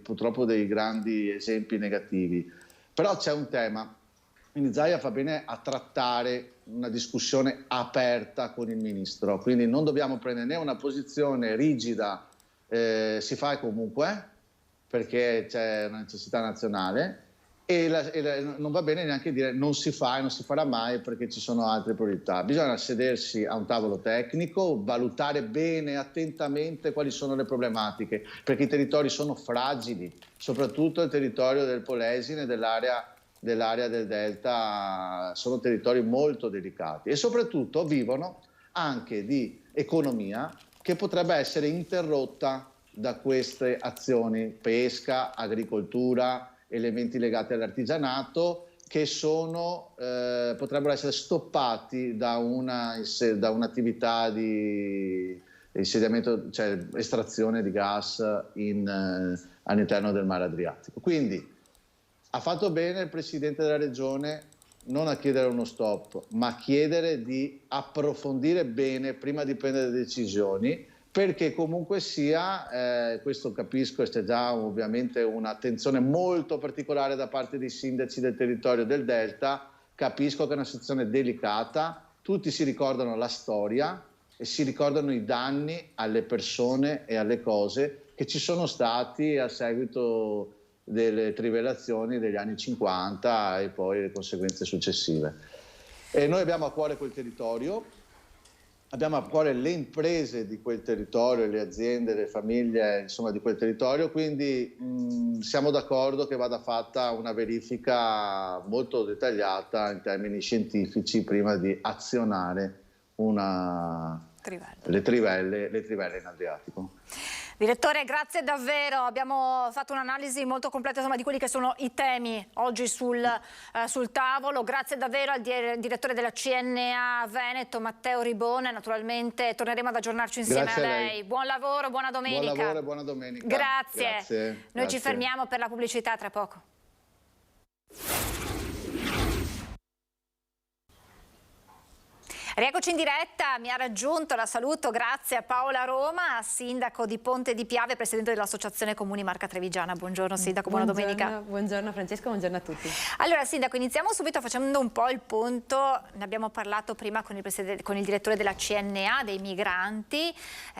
purtroppo dei grandi esempi negativi, però c'è un tema. Quindi Zaia fa bene a trattare una discussione aperta con il ministro, quindi non dobbiamo prendere né una posizione rigida, si fa comunque perché c'è una necessità nazionale, e non va bene neanche dire non si fa e non si farà mai perché ci sono altre priorità. Bisogna sedersi a un tavolo tecnico, valutare bene, attentamente quali sono le problematiche, perché i territori sono fragili, soprattutto il territorio del Polesine, dell'area del Delta, sono territori molto delicati e soprattutto vivono anche di economia che potrebbe essere interrotta da queste azioni, pesca, agricoltura, elementi legati all'artigianato che potrebbero essere stoppati da un'attività di insediamento, cioè estrazione di gas all'interno del mare Adriatico. Quindi ha fatto bene il Presidente della Regione non a chiedere uno stop, ma a chiedere di approfondire bene prima di prendere decisioni, perché comunque sia, questo capisco, c'è già ovviamente un'attenzione molto particolare da parte dei sindaci del territorio del Delta, capisco che è una situazione delicata, tutti si ricordano la storia e si ricordano i danni alle persone e alle cose che ci sono stati a seguito delle trivellazioni degli anni 50 e poi le conseguenze successive. E noi abbiamo a cuore quel territorio, abbiamo a cuore le imprese di quel territorio, le aziende, le famiglie, insomma, di quel territorio, quindi siamo d'accordo che vada fatta una verifica molto dettagliata in termini scientifici prima di azionare le trivelle in Adriatico. Direttore, grazie davvero, abbiamo fatto un'analisi molto completa, insomma, di quelli che sono i temi oggi sul tavolo. Grazie davvero al direttore della CNA Veneto, Matteo Ribone. Naturalmente torneremo ad aggiornarci insieme a lei. Buon lavoro, buona domenica. Buon lavoro e buona domenica. Grazie. Noi ci fermiamo per la pubblicità tra poco. Rieccoci in diretta, mi ha raggiunto, la saluto, grazie a Paola Roma, sindaco di Ponte di Piave, presidente dell'Associazione Comuni Marca Trevigiana. Buongiorno sindaco, buona domenica. Buongiorno Francesco, buongiorno a tutti. Allora sindaco, iniziamo subito facendo un po' il punto, ne abbiamo parlato prima con il direttore della CNA dei migranti,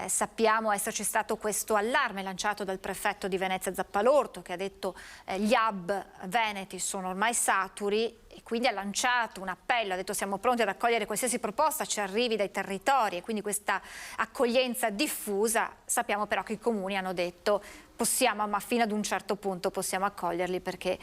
sappiamo esserci stato questo allarme lanciato dal prefetto di Venezia Zappalorto che ha detto gli hub veneti sono ormai saturi, e quindi ha lanciato un appello, ha detto siamo pronti ad accogliere qualsiasi proposta ci arrivi dai territori, e quindi questa accoglienza diffusa. Sappiamo però che i comuni hanno detto possiamo, ma fino ad un certo punto possiamo accoglierli, perché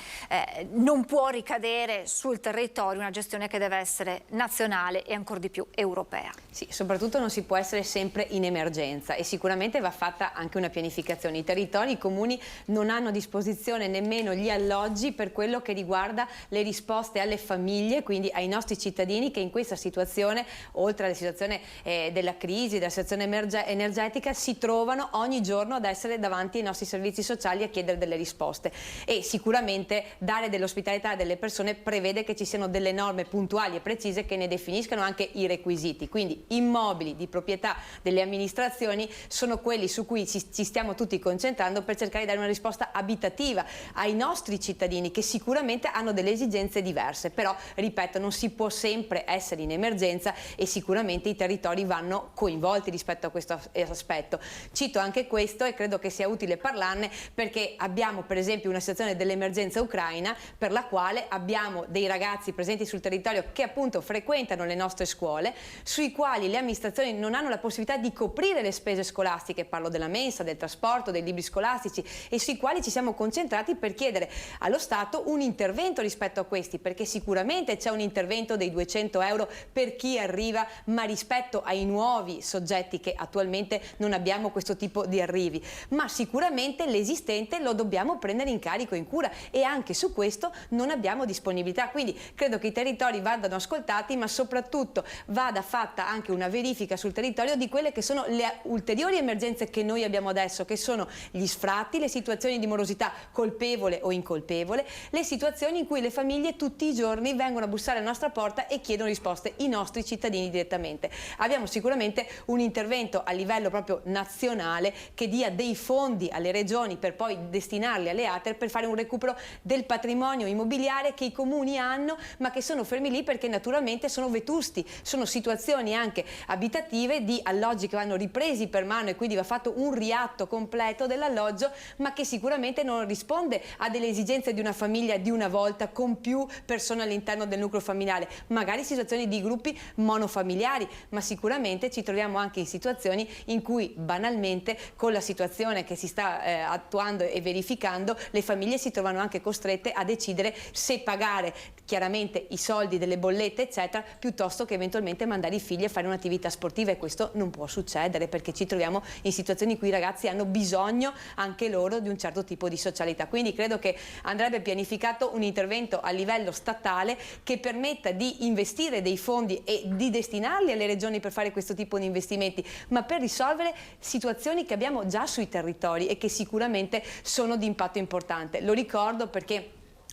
non può ricadere sul territorio una gestione che deve essere nazionale e ancor di più europea. Sì, soprattutto non si può essere sempre in emergenza e sicuramente va fatta anche una pianificazione. I territori, i comuni non hanno a disposizione nemmeno gli alloggi per quello che riguarda le risposte alle famiglie, quindi ai nostri cittadini che in questa situazione, oltre alla situazione della crisi, della situazione energetica, si trovano ogni giorno ad essere davanti ai nostri servizi sociali a chiedere delle risposte, e sicuramente dare dell'ospitalità delle persone prevede che ci siano delle norme puntuali e precise che ne definiscano anche i requisiti. Quindi immobili di proprietà delle amministrazioni sono quelli su cui ci stiamo tutti concentrando per cercare di dare una risposta abitativa ai nostri cittadini che sicuramente hanno delle esigenze diverse, però ripeto non si può sempre essere in emergenza e sicuramente i territori vanno coinvolti rispetto a questo aspetto. Cito anche questo e credo che sia utile parlarne perché abbiamo per esempio una situazione dell'emergenza ucraina per la quale abbiamo dei ragazzi presenti sul territorio che appunto frequentano le nostre scuole, sui quali le amministrazioni non hanno la possibilità di coprire le spese scolastiche, parlo della mensa, del trasporto, dei libri scolastici, e sui quali ci siamo concentrati per chiedere allo Stato un intervento rispetto a questi, perché sicuramente c'è un intervento dei 200 euro per chi arriva, ma rispetto ai nuovi soggetti che attualmente non abbiamo questo tipo di arrivi, ma sicuramente l'esistente lo dobbiamo prendere in carico, in cura, e anche su questo non abbiamo disponibilità. Quindi credo che i territori vadano ascoltati, ma soprattutto vada fatta anche una verifica sul territorio di quelle che sono le ulteriori emergenze che noi abbiamo adesso, che sono gli sfratti, le situazioni di morosità colpevole o incolpevole, le situazioni in cui le famiglie tutti i giorni vengono a bussare alla nostra porta e chiedono risposte i nostri cittadini direttamente. Abbiamo sicuramente un intervento a livello proprio nazionale che dia dei fondi alle regioni per poi destinarli alle ATER per fare un recupero del patrimonio immobiliare che i comuni hanno, ma che sono fermi lì perché naturalmente sono vetusti, sono situazioni anche abitative di alloggi che vanno ripresi per mano e quindi va fatto un riatto completo dell'alloggio, ma che sicuramente non risponde a delle esigenze di una famiglia di una volta con più persone all'interno del nucleo familiare, magari situazioni di gruppi monofamiliari, ma sicuramente ci troviamo anche in situazioni in cui banalmente con la situazione che si sta attuando e verificando, le famiglie si trovano anche costrette a decidere se pagare chiaramente i soldi delle bollette eccetera, piuttosto che eventualmente mandare i figli a fare un'attività sportiva, e questo non può succedere perché ci troviamo in situazioni in cui i ragazzi hanno bisogno anche loro di un certo tipo di socialità. Quindi credo che andrebbe pianificato un intervento a livello statale che permetta di investire dei fondi e di destinarli alle regioni per fare questo tipo di investimenti, ma per risolvere situazioni che abbiamo già sui territori e che sicuramente sono di impatto importante. Lo ricordo perché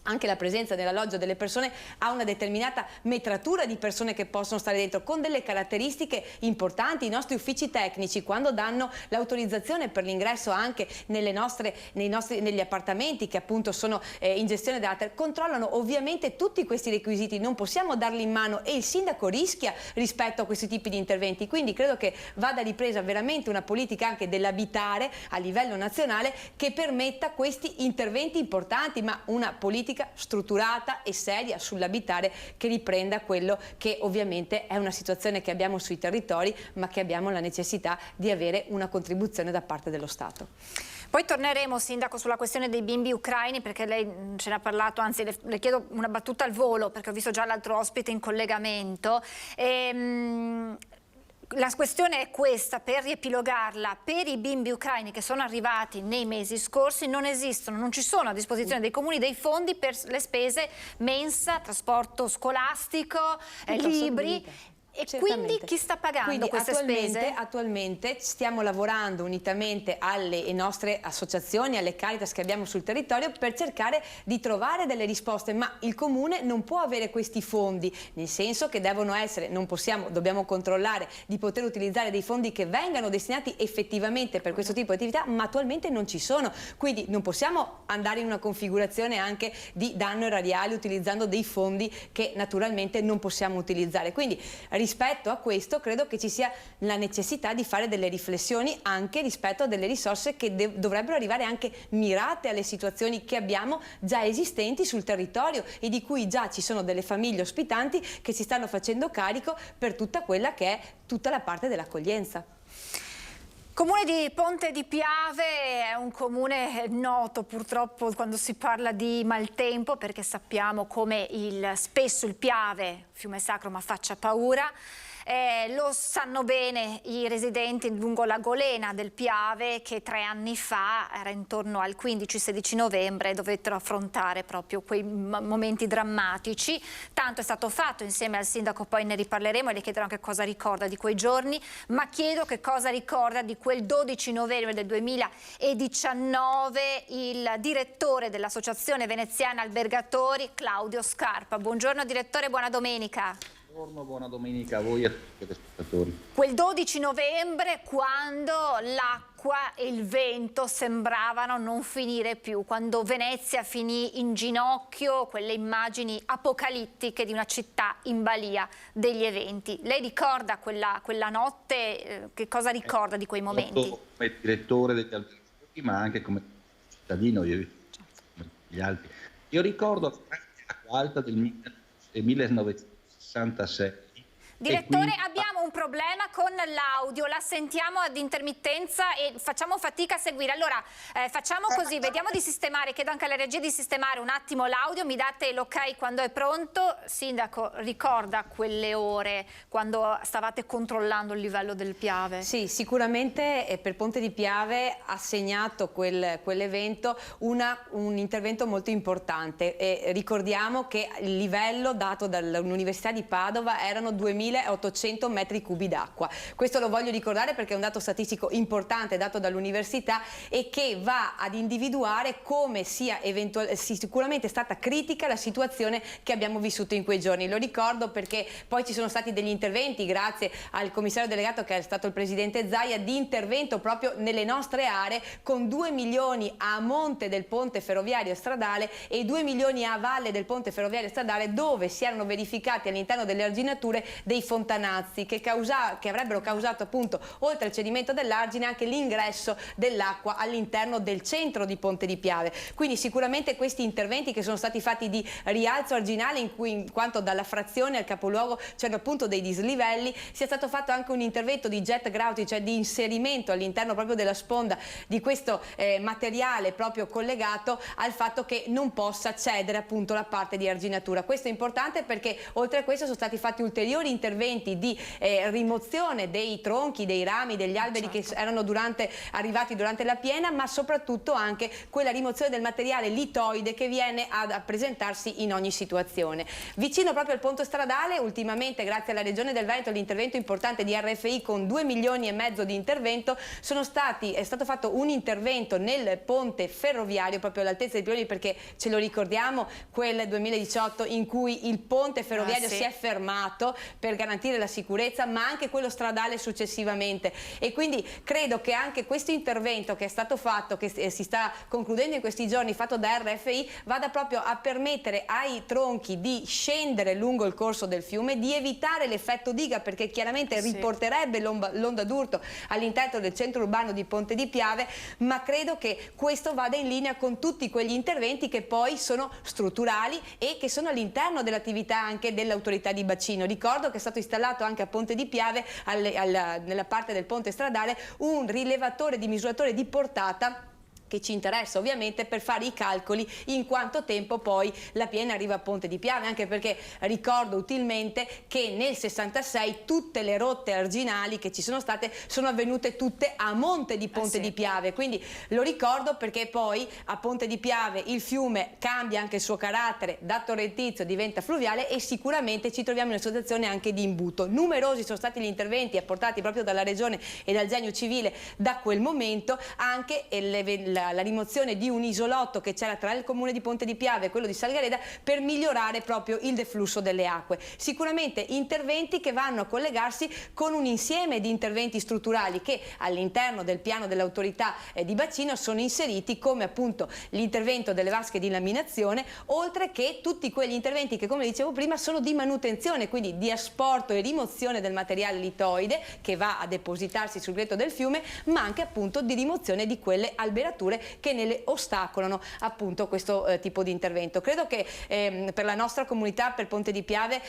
anche la presenza nella loggia delle persone ha una determinata metratura di persone che possono stare dentro con delle caratteristiche importanti. I nostri uffici tecnici, quando danno l'autorizzazione per l'ingresso anche negli appartamenti che appunto sono in gestione della controllano ovviamente tutti questi requisiti, non possiamo darli in mano e il sindaco rischia rispetto a questi tipi di interventi. Quindi credo che vada ripresa veramente una politica anche dell'abitare a livello nazionale che permetta questi interventi importanti, ma una politica strutturata e seria sull'abitare che riprenda quello che ovviamente è una situazione che abbiamo sui territori, ma che abbiamo la necessità di avere una contribuzione da parte dello Stato. Poi torneremo, Sindaco, sulla questione dei bimbi ucraini, perché lei ce ne ha parlato, anzi le chiedo una battuta al volo, perché ho visto già l'altro ospite in collegamento. La questione è questa, per riepilogarla: per i bimbi ucraini che sono arrivati nei mesi scorsi non ci sono a disposizione dei comuni dei fondi per le spese mensa, trasporto scolastico, libri. E quindi chi sta pagando queste spese? Attualmente stiamo lavorando unitamente alle nostre associazioni, alle Caritas che abbiamo sul territorio, per cercare di trovare delle risposte, ma il comune non può avere questi fondi, nel senso che devono essere, dobbiamo controllare di poter utilizzare dei fondi che vengano destinati effettivamente per questo tipo di attività, ma attualmente non ci sono, quindi non possiamo andare in una configurazione anche di danno erariale utilizzando dei fondi che naturalmente non possiamo utilizzare. Quindi rispetto a questo credo che ci sia la necessità di fare delle riflessioni anche rispetto a delle risorse che dovrebbero arrivare anche mirate alle situazioni che abbiamo già esistenti sul territorio e di cui già ci sono delle famiglie ospitanti che si stanno facendo carico per tutta quella che è tutta la parte dell'accoglienza. Comune di Ponte di Piave è un comune noto purtroppo quando si parla di maltempo, perché sappiamo come spesso il Piave, fiume sacro, ma faccia paura. Lo sanno bene i residenti lungo la golena del Piave, che 3 anni fa, era intorno al 15-16 novembre, dovettero affrontare proprio quei momenti drammatici. Tanto è stato fatto, insieme al sindaco poi ne riparleremo e le chiederò anche cosa ricorda di quei giorni, ma chiedo che cosa ricorda di quel 12 novembre del 2019 il direttore dell'Associazione Veneziana Albergatori, Claudio Scarpa. Buongiorno direttore, buona domenica. Buona domenica a voi e a tutti gli spettatori. Quel 12 novembre, quando l'acqua e il vento sembravano non finire più, quando Venezia finì in ginocchio, quelle immagini apocalittiche di una città in balia degli eventi. Lei ricorda quella notte? Che cosa ricorda di quei momenti? Come direttore degli albergatori, ma anche come cittadino, gli altri. Io ricordo l'acqua alta del 1966. Direttore, abbiamo un problema con l'audio, la sentiamo ad intermittenza e facciamo fatica a seguire. Allora, facciamo così, vediamo di sistemare, chiedo anche alla regia di sistemare un attimo l'audio, mi date l'ok quando è pronto. Sindaco, ricorda quelle ore quando stavate controllando il livello del Piave? Sì, sicuramente per Ponte di Piave ha segnato quell'evento un intervento molto importante. E ricordiamo che il livello dato dall'Università di Padova erano 2800 metri cubi d'acqua. Questo lo voglio ricordare perché è un dato statistico importante dato dall'università e che va ad individuare come sia sicuramente stata critica la situazione che abbiamo vissuto in quei giorni. Lo ricordo perché poi ci sono stati degli interventi, grazie al commissario delegato che è stato il presidente Zaia, di intervento proprio nelle nostre aree, con 2 milioni a monte del ponte ferroviario stradale e 2 milioni a valle del ponte ferroviario stradale, dove si erano verificati all'interno delle arginature dei fontanazzi che avrebbero causato appunto, oltre al cedimento dell'argine, anche l'ingresso dell'acqua all'interno del centro di Ponte di Piave. Quindi sicuramente questi interventi che sono stati fatti di rialzo arginale, in quanto dalla frazione al capoluogo c'erano appunto dei dislivelli, sia stato fatto anche un intervento di jet grouting, cioè di inserimento all'interno proprio della sponda di questo materiale proprio collegato al fatto che non possa cedere appunto la parte di arginatura. Questo è importante perché oltre a questo sono stati fatti ulteriori interventi di rimozione dei tronchi, dei rami, degli alberi che erano arrivati durante la piena, ma soprattutto anche quella rimozione del materiale litoide che viene a presentarsi in ogni situazione. Vicino proprio al ponte stradale, ultimamente grazie alla Regione del Veneto, l'intervento importante di RFI con 2,5 milioni di intervento, è stato fatto un intervento nel ponte ferroviario proprio all'altezza dei piloni, perché ce lo ricordiamo quel 2018 in cui il ponte ferroviario si è fermato per garantire la sicurezza, ma anche quello stradale successivamente, e quindi credo che anche questo intervento che è stato fatto, che si sta concludendo in questi giorni, fatto da RFI, vada proprio a permettere ai tronchi di scendere lungo il corso del fiume, di evitare l'effetto diga, perché chiaramente riporterebbe l'onda d'urto all'interno del centro urbano di Ponte di Piave, ma credo che questo vada in linea con tutti quegli interventi che poi sono strutturali e che sono all'interno dell'attività anche dell'autorità di bacino. Ricordo che è stato installato anche a Ponte di Piave, nella parte del ponte stradale, un rilevatore di misuratore di portata che ci interessa ovviamente per fare i calcoli in quanto tempo poi la piena arriva a Ponte di Piave, anche perché ricordo utilmente che nel 66 tutte le rotte arginali che ci sono state sono avvenute tutte a monte di Ponte di Piave, quindi lo ricordo perché poi a Ponte di Piave il fiume cambia anche il suo carattere, da torrentizio diventa fluviale e sicuramente ci troviamo in una situazione anche di imbuto. Numerosi sono stati gli interventi apportati proprio dalla Regione e dal Genio Civile da quel momento, anche la rimozione di un isolotto che c'era tra il comune di Ponte di Piave e quello di Salgareda per migliorare proprio il deflusso delle acque. Sicuramente interventi che vanno a collegarsi con un insieme di interventi strutturali che all'interno del piano dell'autorità di bacino sono inseriti, come appunto l'intervento delle vasche di laminazione, oltre che tutti quegli interventi che, come dicevo prima, sono di manutenzione, quindi di asporto e rimozione del materiale litoide che va a depositarsi sul letto del fiume, ma anche appunto di rimozione di quelle alberature che ne ostacolano appunto questo tipo di intervento. Credo che per la nostra comunità, per Ponte di Piave,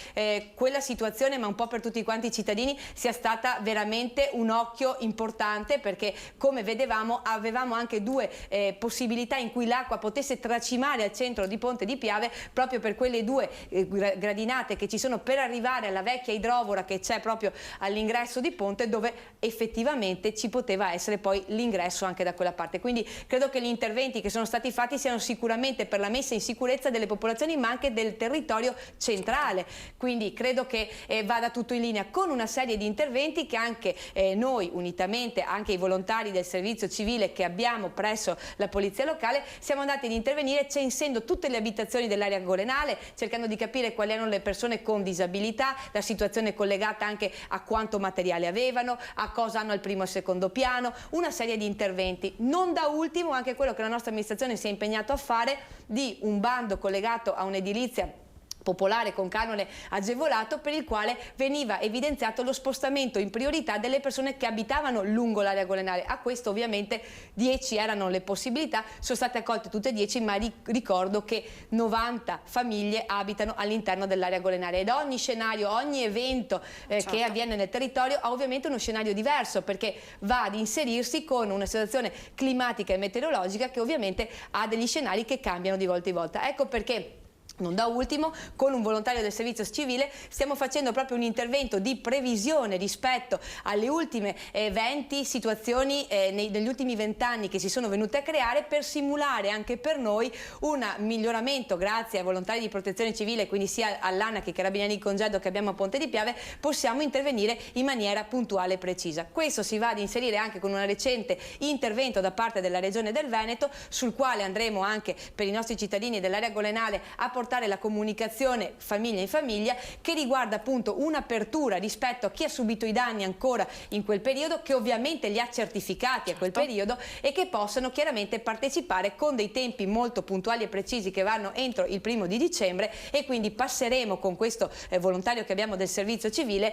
quella situazione, ma un po' per tutti quanti i cittadini, sia stata veramente un occhio importante, perché come vedevamo avevamo anche due possibilità in cui l'acqua potesse tracimare al centro di Ponte di Piave, proprio per quelle due gradinate che ci sono per arrivare alla vecchia idrovora che c'è proprio all'ingresso di Ponte, dove effettivamente ci poteva essere poi l'ingresso anche da quella parte. Quindi credo che gli interventi che sono stati fatti siano sicuramente per la messa in sicurezza delle popolazioni, ma anche del territorio centrale. Quindi credo che vada tutto in linea con una serie di interventi che anche noi, unitamente anche i volontari del servizio civile che abbiamo presso la polizia locale, siamo andati ad intervenire censendo tutte le abitazioni dell'area golenale, cercando di capire quali erano le persone con disabilità, la situazione collegata anche a quanto materiale avevano, a cosa hanno al primo e secondo piano, una serie di interventi. Non da ultimo anche quello che la nostra amministrazione si è impegnato a fare, di un bando collegato a un'edilizia popolare con canone agevolato, per il quale veniva evidenziato lo spostamento in priorità delle persone che abitavano lungo l'area golenale. A questo ovviamente 10 erano le possibilità, sono state accolte tutte 10, ma ricordo che 90 famiglie abitano all'interno dell'area golenale, ed ogni scenario, ogni evento che avviene nel territorio ha ovviamente uno scenario diverso, perché va ad inserirsi con una situazione climatica e meteorologica che ovviamente ha degli scenari che cambiano di volta in volta. Ecco perché non da ultimo, con un volontario del servizio civile stiamo facendo proprio un intervento di previsione rispetto alle ultime 20 situazioni negli ultimi 20 anni che si sono venute a creare, per simulare anche per noi un miglioramento. Grazie ai volontari di protezione civile, quindi sia all'ANAC che ai Carabinieri di congedo che abbiamo a Ponte di Piave, possiamo intervenire in maniera puntuale e precisa. Questo si va ad inserire anche con un recente intervento da parte della Regione del Veneto, sul quale andremo anche per i nostri cittadini dell'area golenale a portare la comunicazione famiglia in famiglia, che riguarda appunto un'apertura rispetto a chi ha subito i danni ancora in quel periodo, che ovviamente li ha certificati a quel periodo, e che possano chiaramente partecipare con dei tempi molto puntuali e precisi che vanno entro il 1° di dicembre, e quindi passeremo con questo volontario che abbiamo del servizio civile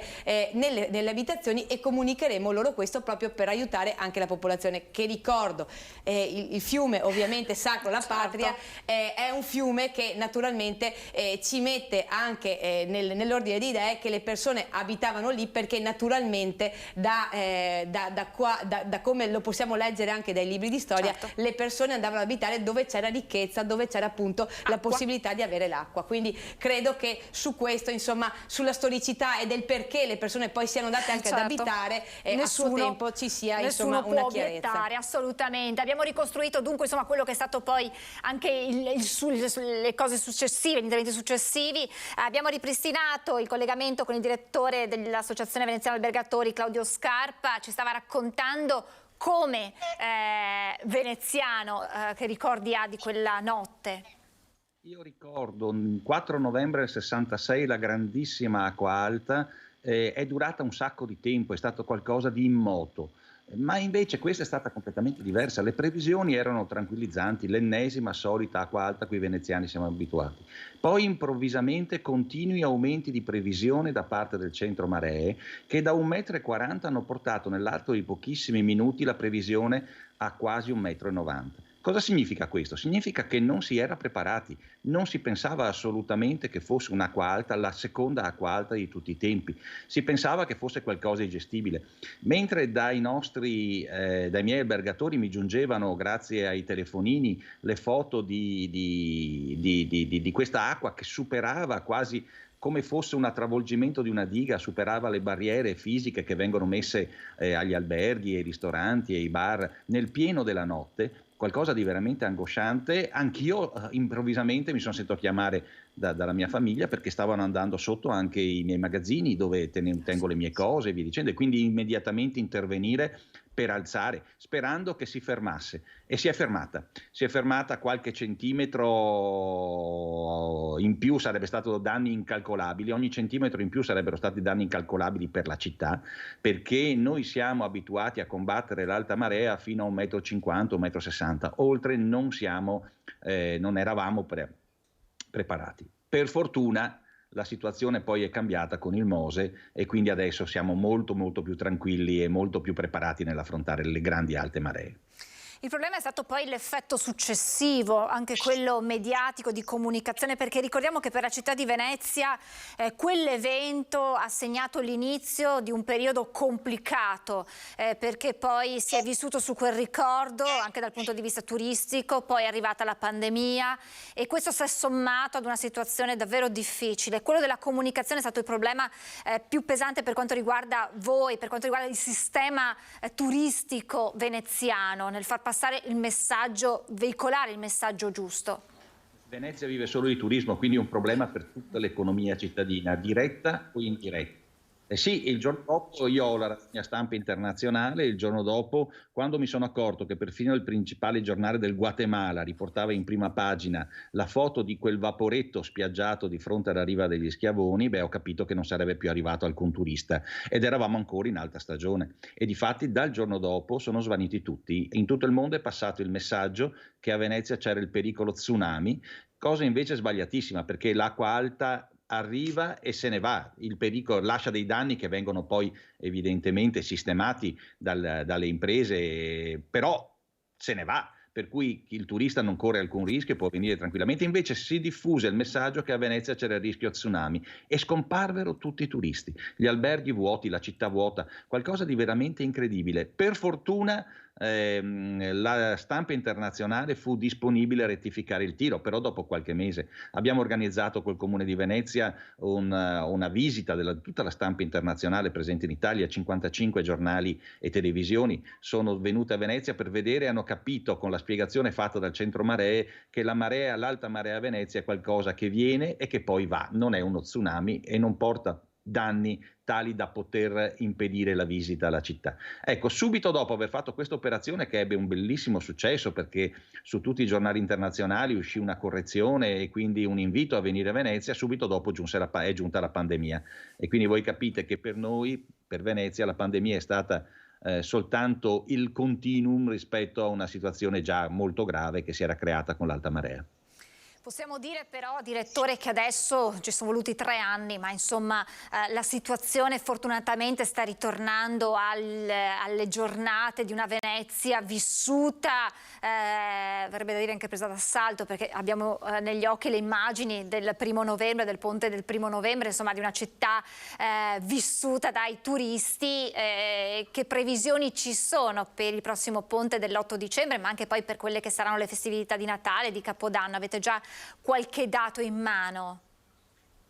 nelle abitazioni e comunicheremo loro questo proprio per aiutare anche la popolazione, che ricordo il fiume ovviamente sacro, la patria, è un fiume che naturalmente sicuramente ci mette anche nell'ordine di idee che le persone abitavano lì perché naturalmente da come lo possiamo leggere anche dai libri di storia, certo, le persone andavano ad abitare dove c'era ricchezza, dove c'era appunto la possibilità di avere l'acqua. Quindi credo che su questo, insomma, sulla storicità e del perché le persone poi siano andate anche ad abitare a suo tempo ci sia insomma una chiarezza. Assolutamente. Abbiamo ricostruito dunque insomma quello che è stato poi anche le cose successive, gli interventi successivi. Abbiamo ripristinato il collegamento con il direttore dell'Associazione Veneziana Albergatori, Claudio Scarpa. Ci stava raccontando come veneziano, che ricordi ha di quella notte? Io ricordo il 4 novembre del 66 la grandissima acqua alta, è durata un sacco di tempo, è stato qualcosa di immoto. Ma invece questa è stata completamente diversa, le previsioni erano tranquillizzanti, l'ennesima solita acqua alta a cui i veneziani siamo abituati. Poi improvvisamente continui aumenti di previsione da parte del centro maree che da 1,40 m hanno portato nell'arco di pochissimi minuti la previsione a quasi 1,90 m. Cosa significa questo? Significa che non si era preparati, non si pensava assolutamente che fosse un'acqua alta, la seconda acqua alta di tutti i tempi, si pensava che fosse qualcosa di gestibile, mentre dai miei albergatori mi giungevano, grazie ai telefonini, le foto di questa acqua che superava quasi come fosse un travolgimento di una diga, superava le barriere fisiche che vengono messe agli alberghi, ai ristoranti e ai bar nel pieno della notte. Qualcosa di veramente angosciante. Anch'io improvvisamente mi sono sentito chiamare dalla mia famiglia perché stavano andando sotto anche i miei magazzini dove tengo le mie cose e via dicendo, e quindi immediatamente intervenire per alzare, sperando che si fermasse, e si è fermata qualche centimetro in più, sarebbe stato danni incalcolabili, ogni centimetro in più sarebbero stati danni incalcolabili per la città, perché noi siamo abituati a combattere l'alta marea fino a 1,50 m, 1,60 m, oltre non eravamo preparati. Per fortuna la situazione poi è cambiata con il Mose e quindi adesso siamo molto più tranquilli e molto più preparati nell'affrontare le grandi alte maree. Il problema è stato poi l'effetto successivo, anche quello mediatico di comunicazione, perché ricordiamo che per la città di Venezia quell'evento ha segnato l'inizio di un periodo complicato, perché poi si è vissuto su quel ricordo anche dal punto di vista turistico, poi è arrivata la pandemia e questo si è sommato ad una situazione davvero difficile. Quello della comunicazione è stato il problema più pesante per quanto riguarda voi, per quanto riguarda il sistema turistico veneziano, nel far passare il messaggio, veicolare il messaggio giusto. Venezia vive solo di turismo, quindi è un problema per tutta l'economia cittadina, diretta o indiretta. Sì, il giorno dopo io ho la rassegna stampa internazionale, il giorno dopo, quando mi sono accorto che perfino il principale giornale del Guatemala riportava in prima pagina la foto di quel vaporetto spiaggiato di fronte alla riva degli Schiavoni, ho capito che non sarebbe più arrivato alcun turista ed eravamo ancora in alta stagione. E difatti dal giorno dopo sono svaniti tutti. In tutto il mondo è passato il messaggio che a Venezia c'era il pericolo tsunami, cosa invece sbagliatissima, perché l'acqua alta arriva e se ne va, il pericolo lascia dei danni che vengono poi evidentemente sistemati dalle imprese, però se ne va, per cui il turista non corre alcun rischio e può venire tranquillamente. Invece si diffuse il messaggio che a Venezia c'era il rischio tsunami e scomparvero tutti i turisti, gli alberghi vuoti, la città vuota, qualcosa di veramente incredibile. Per fortuna la stampa internazionale fu disponibile a rettificare il tiro, però dopo qualche mese abbiamo organizzato col Comune di Venezia una visita di tutta la stampa internazionale presente in Italia, 55 giornali e televisioni sono venute a Venezia per vedere e hanno capito con la spiegazione fatta dal centro maree che l'alta marea a Venezia è qualcosa che viene e che poi va, non è uno tsunami e non porta danni tali da poter impedire la visita alla città. Ecco, subito dopo aver fatto questa operazione, che ebbe un bellissimo successo perché su tutti i giornali internazionali uscì una correzione e quindi un invito a venire a Venezia, subito dopo è giunta la pandemia e quindi voi capite che per noi, per Venezia, la pandemia è stata soltanto il continuum rispetto a una situazione già molto grave che si era creata con l'alta marea. Possiamo dire però, direttore, che adesso ci sono voluti 3 anni, ma insomma la situazione fortunatamente sta ritornando alle giornate di una Venezia vissuta, verrebbe da dire anche presa d'assalto, perché abbiamo negli occhi le immagini del 1° novembre, del ponte del 1° novembre, insomma di una città vissuta dai turisti. Che previsioni ci sono per il prossimo ponte dell'8 dicembre, ma anche poi per quelle che saranno le festività di Natale, di Capodanno? Avete già qualche dato in mano?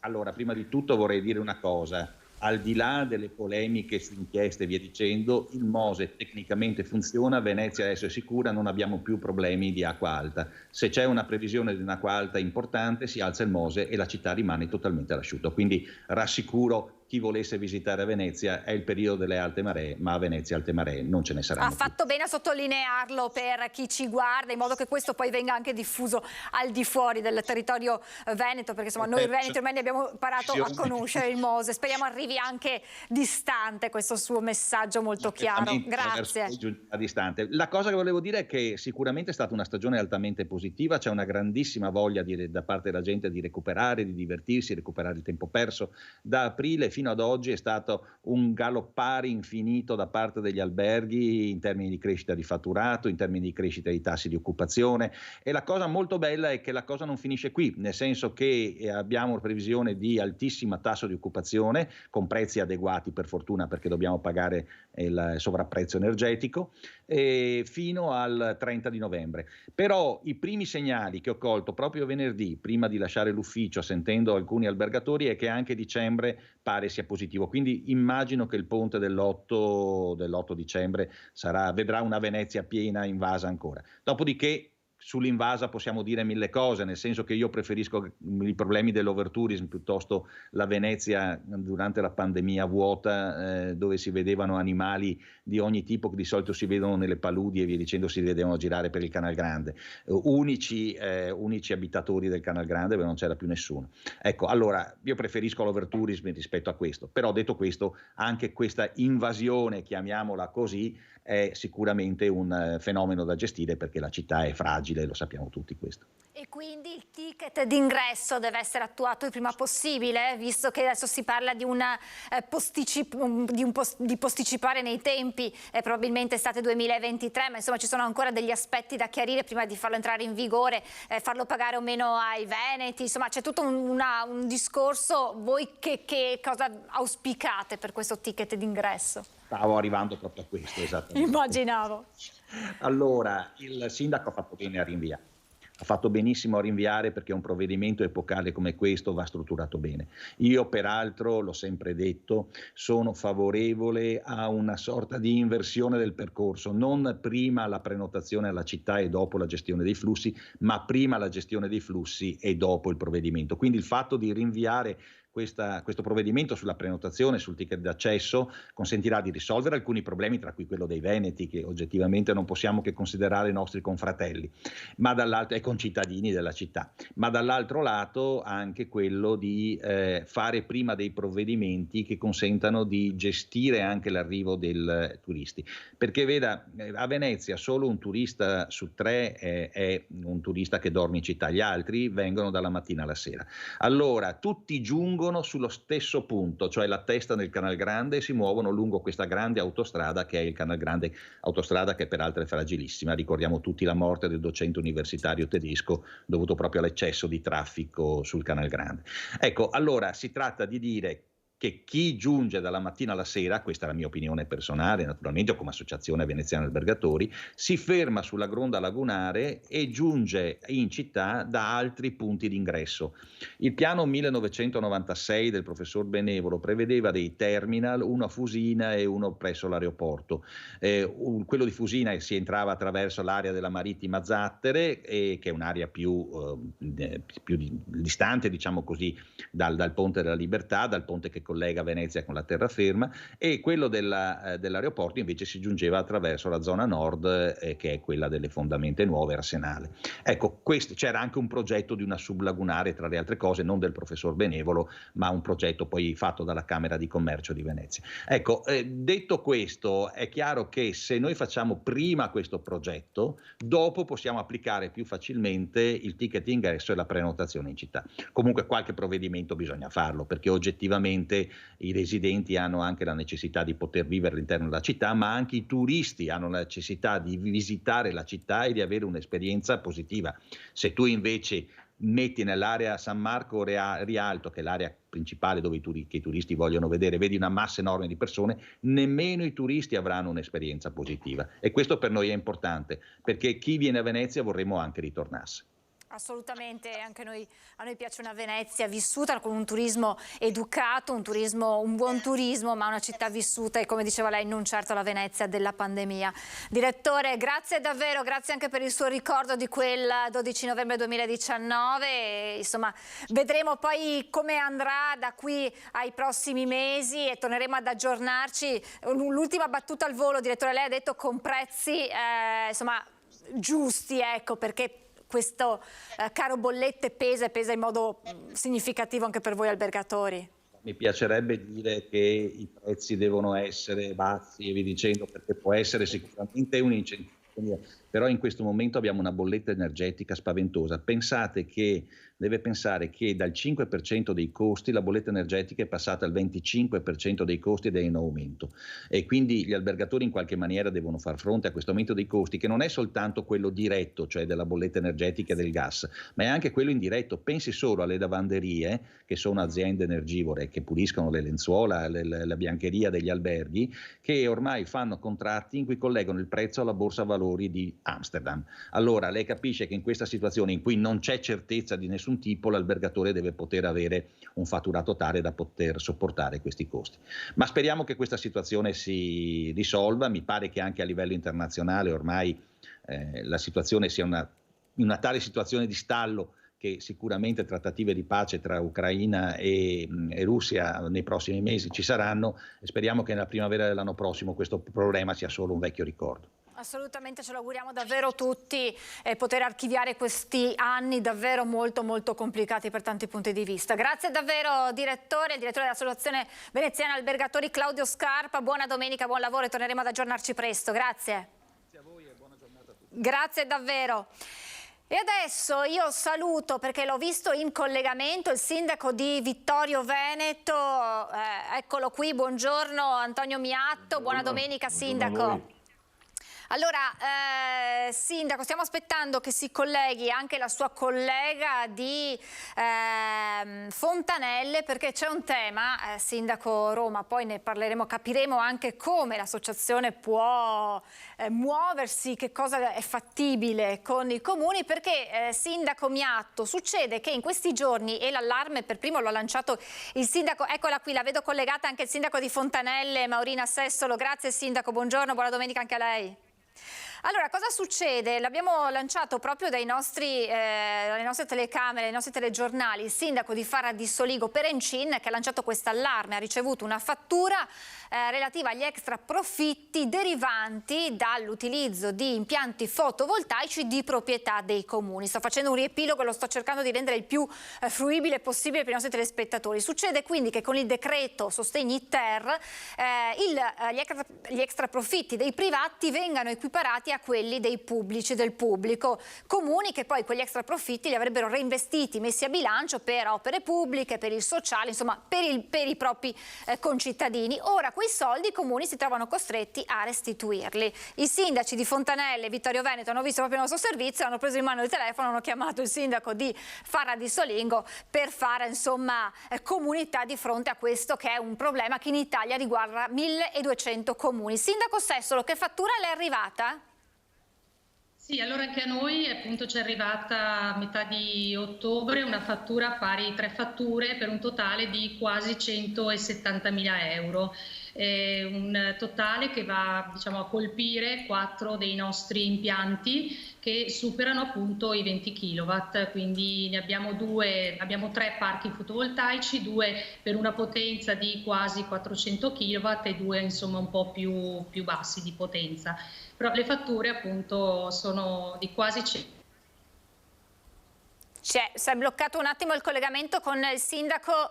Allora, prima di tutto vorrei dire una cosa. Al di là delle polemiche su inchieste e via dicendo, il Mose tecnicamente funziona, Venezia adesso è sicura, non abbiamo più problemi di acqua alta. Se c'è una previsione di un'acqua alta importante, si alza il Mose e la città rimane totalmente all'asciutto. Quindi rassicuro chi volesse visitare Venezia, è il periodo delle alte maree, ma a Venezia alte maree non ce ne saranno. Ha fatto bene a sottolinearlo per chi ci guarda, in modo che questo poi venga anche diffuso al di fuori del territorio veneto, perché insomma noi veneti ormai ne abbiamo imparato a conoscere il Mose. Speriamo arrivi anche distante questo suo messaggio molto chiaro. Grazie. A distante. La cosa che volevo dire è che sicuramente è stata una stagione altamente positiva, c'è una grandissima voglia da parte della gente di recuperare, di divertirsi, recuperare il tempo perso. Da aprile fino ad oggi è stato un galoppare infinito da parte degli alberghi in termini di crescita di fatturato, in termini di crescita dei tassi di occupazione, e la cosa molto bella è che la cosa non finisce qui, nel senso che abbiamo previsione di altissima tasso di occupazione con prezzi adeguati, per fortuna, perché dobbiamo pagare il sovrapprezzo energetico, fino al 30 di novembre. Però i primi segnali che ho colto proprio venerdì, prima di lasciare l'ufficio, sentendo alcuni albergatori, è che anche dicembre pare sia positivo. Quindi immagino che il ponte dell'8 dicembre vedrà una Venezia piena, invasa ancora. Dopodiché sull'invasa possiamo dire 1000 cose, nel senso che io preferisco i problemi dell'overtourism piuttosto la Venezia durante la pandemia vuota, dove si vedevano animali di ogni tipo che di solito si vedono nelle paludi e via dicendo, si vedevano girare per il Canal Grande, unici abitatori del Canal Grande, dove non c'era più nessuno. Ecco, allora io preferisco l'overtourism rispetto a questo, però detto questo, anche questa invasione, chiamiamola così, è sicuramente un fenomeno da gestire, perché la città è fragile, lo sappiamo tutti questo. E quindi il ticket d'ingresso deve essere attuato il prima possibile, visto che adesso si parla di posticipare nei tempi, probabilmente estate 2023, ma insomma ci sono ancora degli aspetti da chiarire prima di farlo entrare in vigore, farlo pagare o meno ai veneti, insomma c'è tutto un discorso. Voi che cosa auspicate per questo ticket d'ingresso? Stavo arrivando proprio a questo, esattamente. Immaginavo. Allora, il sindaco ha fatto bene a rinviare. Ha fatto benissimo a rinviare, perché un provvedimento epocale come questo va strutturato bene. Io peraltro, l'ho sempre detto, sono favorevole a una sorta di inversione del percorso, non prima la prenotazione alla città e dopo la gestione dei flussi, ma prima la gestione dei flussi e dopo il provvedimento. Quindi il fatto di rinviare questo provvedimento sulla prenotazione, sul ticket d'accesso, consentirà di risolvere alcuni problemi, tra cui quello dei veneti, che oggettivamente non possiamo che considerare i nostri confratelli, ma dall'altro e concittadini della città, ma dall'altro lato anche quello di fare prima dei provvedimenti che consentano di gestire anche l'arrivo dei turisti, perché veda, a Venezia solo un turista su 3 è un turista che dorme in città, gli altri vengono dalla mattina alla sera. Allora tutti giungono sullo stesso punto, cioè la testa del Canal Grande, e si muovono lungo questa grande autostrada che è il Canal Grande, autostrada che peraltro è fragilissima. Ricordiamo tutti la morte del docente universitario tedesco dovuto proprio all'eccesso di traffico sul Canal Grande. Ecco, allora si tratta di dire che chi giunge dalla mattina alla sera, questa è la mia opinione personale naturalmente, o come associazione veneziana albergatori, si ferma sulla gronda lagunare e giunge in città da altri punti d'ingresso. Il piano 1996 del professor Benevolo prevedeva dei terminal, uno a Fusina e uno presso l'aeroporto. Quello di Fusina si entrava attraverso l'area della Marittima Zattere, che è un'area più distante, diciamo così, dal Ponte della Libertà, dal ponte che collega Venezia con la terraferma, e quello dell'aeroporto invece si giungeva attraverso la zona nord, che è quella delle fondamenta nuove, Arsenale. Ecco, c'era anche un progetto di una sublagunare, tra le altre cose, non del professor Benevolo, ma un progetto poi fatto dalla Camera di Commercio di Venezia. Ecco, detto questo, è chiaro che se noi facciamo prima questo progetto, dopo possiamo applicare più facilmente il ticket ingresso e la prenotazione in città. Comunque qualche provvedimento bisogna farlo, perché oggettivamente i residenti hanno anche la necessità di poter vivere all'interno della città, ma anche i turisti hanno la necessità di visitare la città e di avere un'esperienza positiva. Se tu invece metti nell'area San Marco Rialto, che è l'area principale dove che i turisti vogliono vedere, vedi una massa enorme di persone, nemmeno i turisti avranno un'esperienza positiva, e questo per noi è importante, perché chi viene a Venezia vorremmo anche ritornasse. Assolutamente, anche a noi piace una Venezia vissuta con un turismo educato, un buon turismo, ma una città vissuta, e come diceva lei, non certo la Venezia della pandemia. Direttore, grazie davvero, grazie anche per il suo ricordo di quel 12 novembre 2019, e, insomma, vedremo poi come andrà da qui ai prossimi mesi e torneremo ad aggiornarci. L'ultima battuta al volo, direttore, lei ha detto con prezzi insomma giusti, ecco, perché questo caro bollette pesa in modo significativo anche per voi albergatori. Mi piacerebbe dire che i prezzi devono essere bassi e via dicendo, perché può essere sicuramente un incentivo, però in questo momento abbiamo una bolletta energetica spaventosa. Deve pensare che dal 5% dei costi la bolletta energetica è passata al 25% dei costi ed è in aumento, e quindi gli albergatori in qualche maniera devono far fronte a questo aumento dei costi, che non è soltanto quello diretto, cioè della bolletta energetica e del gas, ma è anche quello indiretto. Pensi solo alle lavanderie, che sono aziende energivore che puliscono le lenzuola, la biancheria degli alberghi, che ormai fanno contratti in cui collegano il prezzo alla borsa valori di Amsterdam. Allora lei capisce che in questa situazione in cui non c'è certezza di nessun tipo, l'albergatore deve poter avere un fatturato tale da poter sopportare questi costi. Ma speriamo che questa situazione si risolva. Mi pare che anche a livello internazionale ormai la situazione sia una tale situazione di stallo che sicuramente trattative di pace tra Ucraina e Russia nei prossimi mesi ci saranno, e speriamo che nella primavera dell'anno prossimo questo problema sia solo un vecchio ricordo. Assolutamente, ce lo auguriamo davvero tutti, poter archiviare questi anni davvero molto molto complicati per tanti punti di vista. Grazie davvero direttore, il direttore dell'Associazione Veneziana Albergatori Claudio Scarpa, buona domenica, buon lavoro e torneremo ad aggiornarci presto. Grazie. Grazie a voi e buona giornata a tutti. Grazie davvero. E adesso io saluto, perché l'ho visto in collegamento, il sindaco di Vittorio Veneto, eccolo qui, buongiorno Antonio Miatto, buona domenica sindaco. Allora, sindaco, stiamo aspettando che si colleghi anche la sua collega di Fontanelle, perché c'è un tema, sindaco Roma, poi ne parleremo, capiremo anche come l'associazione può muoversi, che cosa è fattibile con i comuni, perché sindaco Miatto, succede che in questi giorni, e l'allarme per primo l'ha lanciato il sindaco, eccola qui, la vedo collegata anche il sindaco di Fontanelle, Maurina Sessolo. Grazie sindaco, buongiorno, buona domenica anche a lei. Allora, cosa succede? L'abbiamo lanciato proprio dalle nostre telecamere, dai nostri telegiornali, il sindaco di Farra di Soligo Perencin, che ha lanciato questo allarme, ha ricevuto una fattura relativa agli extra profitti derivanti dall'utilizzo di impianti fotovoltaici di proprietà dei comuni. Sto facendo un riepilogo, lo sto cercando di rendere il più fruibile possibile per i nostri telespettatori. Succede quindi che con il decreto Sostegni Ter gli extra profitti dei privati vengano equiparati a quelli dei pubblici, del pubblico, comuni che poi quegli extra profitti li avrebbero reinvestiti, messi a bilancio per opere pubbliche, per il sociale, insomma per i propri concittadini. Ora quei soldi i comuni si trovano costretti a restituirli. I sindaci di Fontanelle e Vittorio Veneto hanno visto proprio il nostro servizio, hanno preso in mano il telefono, hanno chiamato il sindaco di Farra di Soligo per fare insomma comunità di fronte a questo che è un problema che in Italia riguarda 1200 comuni. Sindaco Sessolo, che fattura le è arrivata? Sì, allora anche a noi appunto ci è arrivata a metà di ottobre una fattura pari, 3 fatture per un totale di quasi 170.000 euro. un totale che va, diciamo, a colpire 4 dei nostri impianti che superano appunto i 20 kW, quindi ne abbiamo 3 parchi fotovoltaici, 2 per una potenza di quasi 400 kW e 2 insomma un po' più bassi di potenza. Però le fatture appunto sono di quasi 100. Si è bloccato un attimo il collegamento con il sindaco,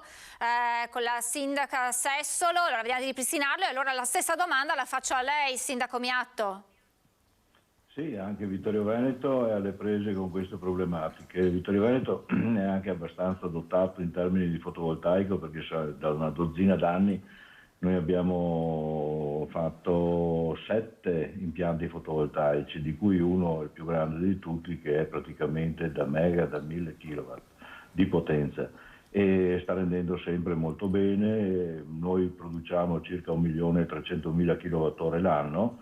con la sindaca Sessolo, allora vediamo di ripristinarlo e allora la stessa domanda la faccio a lei, sindaco Miatto. Sì, anche Vittorio Veneto è alle prese con queste problematiche. Vittorio Veneto è anche abbastanza dotato in termini di fotovoltaico perché da una dozzina d'anni noi abbiamo fatto 7 impianti fotovoltaici, di cui uno, il più grande di tutti, che è praticamente da 1000 kW di potenza e sta rendendo sempre molto bene. Noi produciamo circa 1.300.000 kWh l'anno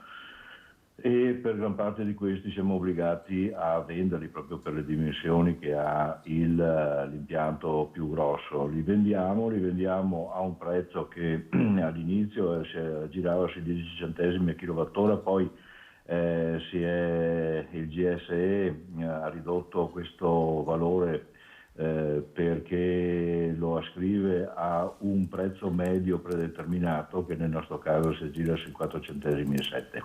e per gran parte di questi siamo obbligati a venderli proprio per le dimensioni che ha l'impianto più grosso. Li vendiamo a un prezzo che all'inizio girava sui 10 centesimi a kilowattora, poi il GSE ha ridotto questo valore perché lo ascrive a un prezzo medio predeterminato che nel nostro caso si aggira sui 4 centesimi e 7.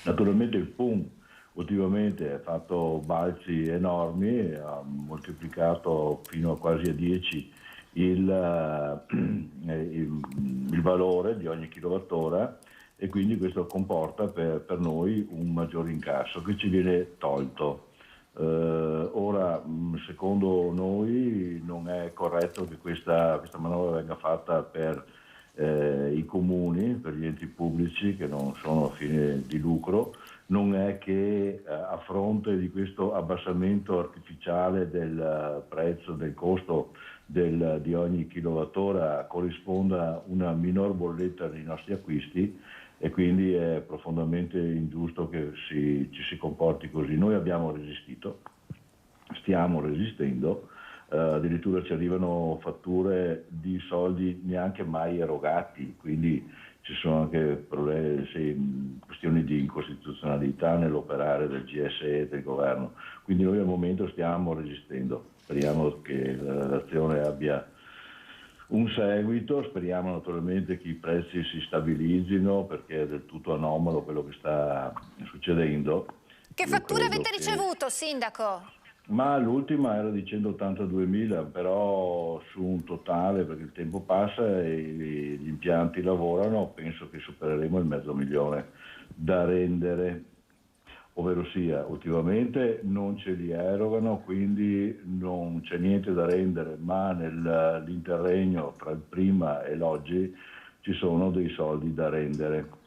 Naturalmente il PUM ultimamente ha fatto balzi enormi, ha moltiplicato fino a quasi a 10 il valore di ogni kilowattora e quindi questo comporta per noi un maggiore incasso che ci viene tolto. Ora, secondo noi non è corretto che questa manovra venga fatta per i comuni, per gli enti pubblici che non sono a fine di lucro, non è che a fronte di questo abbassamento artificiale del prezzo, del costo di ogni kilowattora corrisponda una minor bolletta nei nostri acquisti e quindi è profondamente ingiusto che ci si comporti così. Noi abbiamo resistito, stiamo resistendo. Addirittura ci arrivano fatture di soldi neanche mai erogati, quindi ci sono anche questioni di incostituzionalità nell'operare del GSE e del governo. Quindi noi al momento stiamo resistendo, speriamo che l'azione abbia un seguito, speriamo naturalmente che i prezzi si stabilizzino perché è del tutto anomalo quello che sta succedendo. Che fatture avete ricevuto, sindaco? Ma l'ultima era di 182.000, però su un totale, perché il tempo passa e gli impianti lavorano, penso che supereremo il 500.000 da rendere, ovvero sia, ultimamente non ce li erogano, quindi non c'è niente da rendere, ma nell'interregno tra il prima e l'oggi ci sono dei soldi da rendere.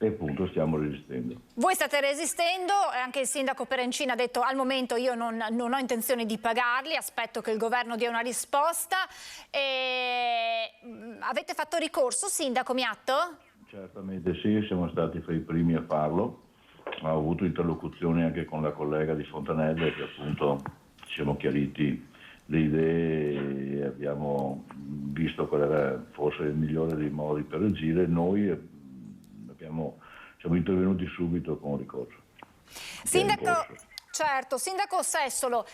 E appunto stiamo resistendo. Voi state resistendo, anche il sindaco Perencina ha detto al momento io non ho intenzione di pagarli, aspetto che il governo dia una risposta. Avete fatto ricorso, sindaco Miatto? Certamente sì, siamo stati fra i primi a farlo. Ho avuto interlocuzioni anche con la collega di Fontanelle che appunto ci siamo chiariti le idee e abbiamo visto qual era forse il migliore dei modi per agire. Noi siamo intervenuti subito con ricorso. Sindaco Sessolo,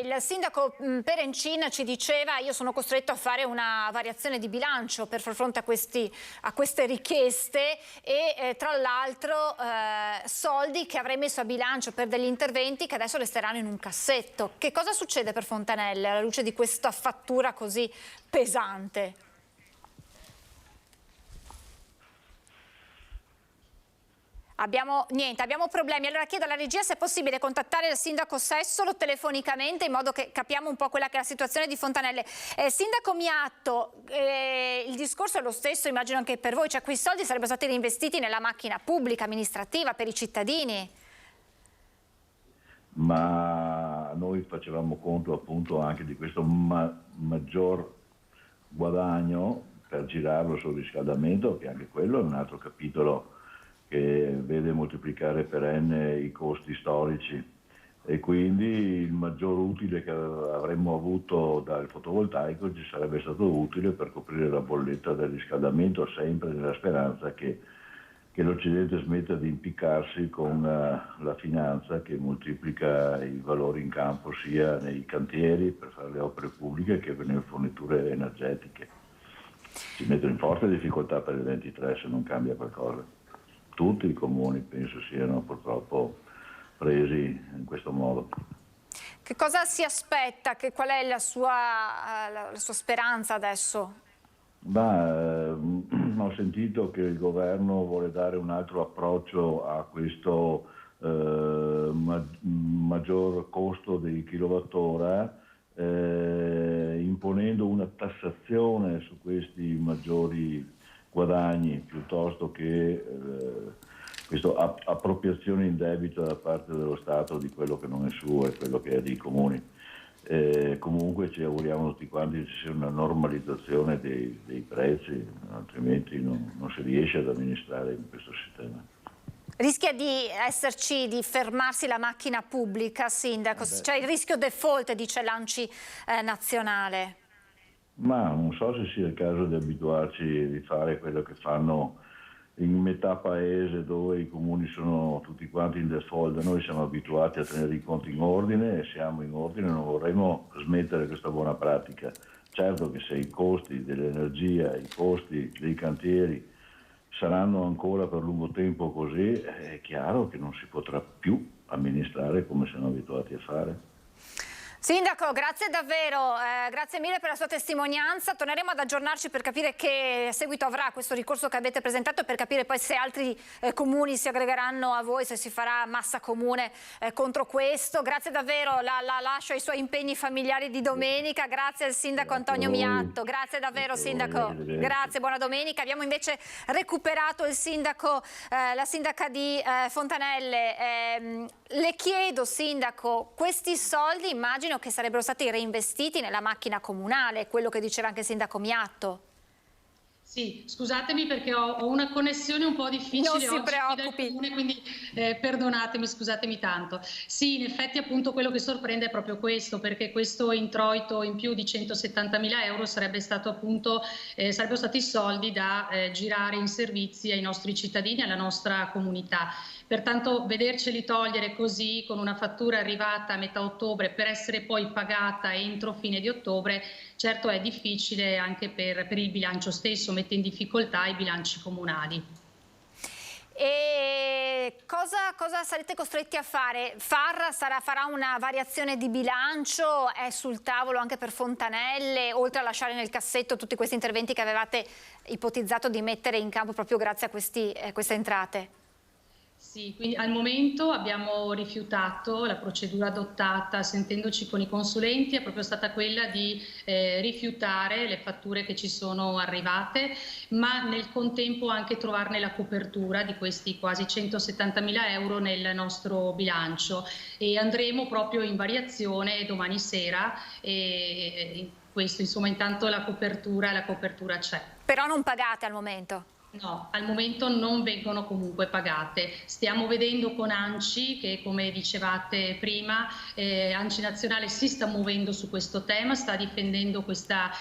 il sindaco Perencin ci diceva io sono costretto a fare una variazione di bilancio per far fronte a queste richieste e tra l'altro soldi che avrei messo a bilancio per degli interventi che adesso resteranno in un cassetto. Che cosa succede per Fontanelle alla luce di questa fattura così pesante? Abbiamo problemi. Allora chiedo alla regia se è possibile contattare il sindaco Sessolo telefonicamente in modo che capiamo un po' quella che è la situazione di Fontanelle. Sindaco Miatto, il discorso è lo stesso, immagino anche per voi, cioè quei soldi sarebbero stati reinvestiti nella macchina pubblica, amministrativa, per i cittadini. Ma noi facevamo conto appunto anche di questo maggior guadagno per girarlo sul riscaldamento, che anche quello è un altro capitolo che vede moltiplicare per n i costi storici e quindi il maggior utile che avremmo avuto dal fotovoltaico ci sarebbe stato utile per coprire la bolletta del riscaldamento, sempre nella speranza che l'Occidente smetta di impiccarsi con la finanza che moltiplica i valori in campo sia nei cantieri per fare le opere pubbliche che nelle forniture energetiche. Si mettono in forte difficoltà per il 23 se non cambia qualcosa. Tutti i comuni penso siano purtroppo presi in questo modo. Che cosa si aspetta? Qual è la sua speranza adesso? Ho sentito che il governo vuole dare un altro approccio a questo maggior costo dei kilowattora, imponendo una tassazione su questi maggiori guadagni piuttosto che questa appropriazione indebita da parte dello Stato di quello che non è suo e quello che è dei comuni. Comunque ci auguriamo tutti quanti che ci sia una normalizzazione dei prezzi, altrimenti non si riesce ad amministrare in questo sistema. Rischia di fermarsi la macchina pubblica, Sindaco? C'è il rischio default, dice l'ANCI nazionale. Ma non so se sia il caso di abituarci di fare quello che fanno in metà paese dove i comuni sono tutti quanti in default. Noi siamo abituati a tenere i conti in ordine e siamo in ordine, non vorremmo smettere questa buona pratica. Certo che se i costi dell'energia, i costi dei cantieri saranno ancora per lungo tempo così, è chiaro che non si potrà più amministrare come siamo abituati a fare. Sindaco, grazie davvero, grazie mille per la sua testimonianza. Torneremo ad aggiornarci per capire che seguito avrà questo ricorso che avete presentato, per capire poi se altri comuni si aggregheranno a voi, se si farà massa comune contro questo. Grazie davvero, la lascio ai suoi impegni familiari di domenica. Grazie al Sindaco Antonio Miatto, grazie davvero Sindaco, grazie, buona domenica. Abbiamo invece recuperato il Sindaco, la Sindaca di Fontanelle. Le chiedo, Sindaco, questi soldi immagino che sarebbero stati reinvestiti nella macchina comunale, quello che diceva anche il Sindaco Miatto. Sì, scusatemi perché ho una connessione un po' difficile. Non si oggi preoccupi. Comune, quindi perdonatemi, scusatemi tanto. Sì, in effetti appunto quello che sorprende è proprio questo, perché questo introito in più di 170.000 euro sarebbero stati soldi da girare in servizi ai nostri cittadini, alla nostra comunità. Pertanto vederceli togliere così con una fattura arrivata a metà ottobre per essere poi pagata entro fine di ottobre, certo è difficile anche per il bilancio stesso, mette in difficoltà i bilanci comunali. E cosa sarete costretti a fare? Farà una variazione di bilancio? È sul tavolo anche per Fontanelle, oltre a lasciare nel cassetto tutti questi interventi che avevate ipotizzato di mettere in campo proprio grazie a queste entrate? Sì, quindi al momento abbiamo rifiutato la procedura adottata sentendoci con i consulenti, è proprio stata quella di rifiutare le fatture che ci sono arrivate, ma nel contempo anche trovarne la copertura di questi quasi 170.000 euro nel nostro bilancio, e andremo proprio in variazione domani sera e questo, insomma, intanto la copertura c'è. Però non pagate al momento? No, al momento non vengono comunque pagate. Stiamo vedendo con ANCI che, come dicevate prima, ANCI Nazionale si sta muovendo su questo tema, sta difendendo questa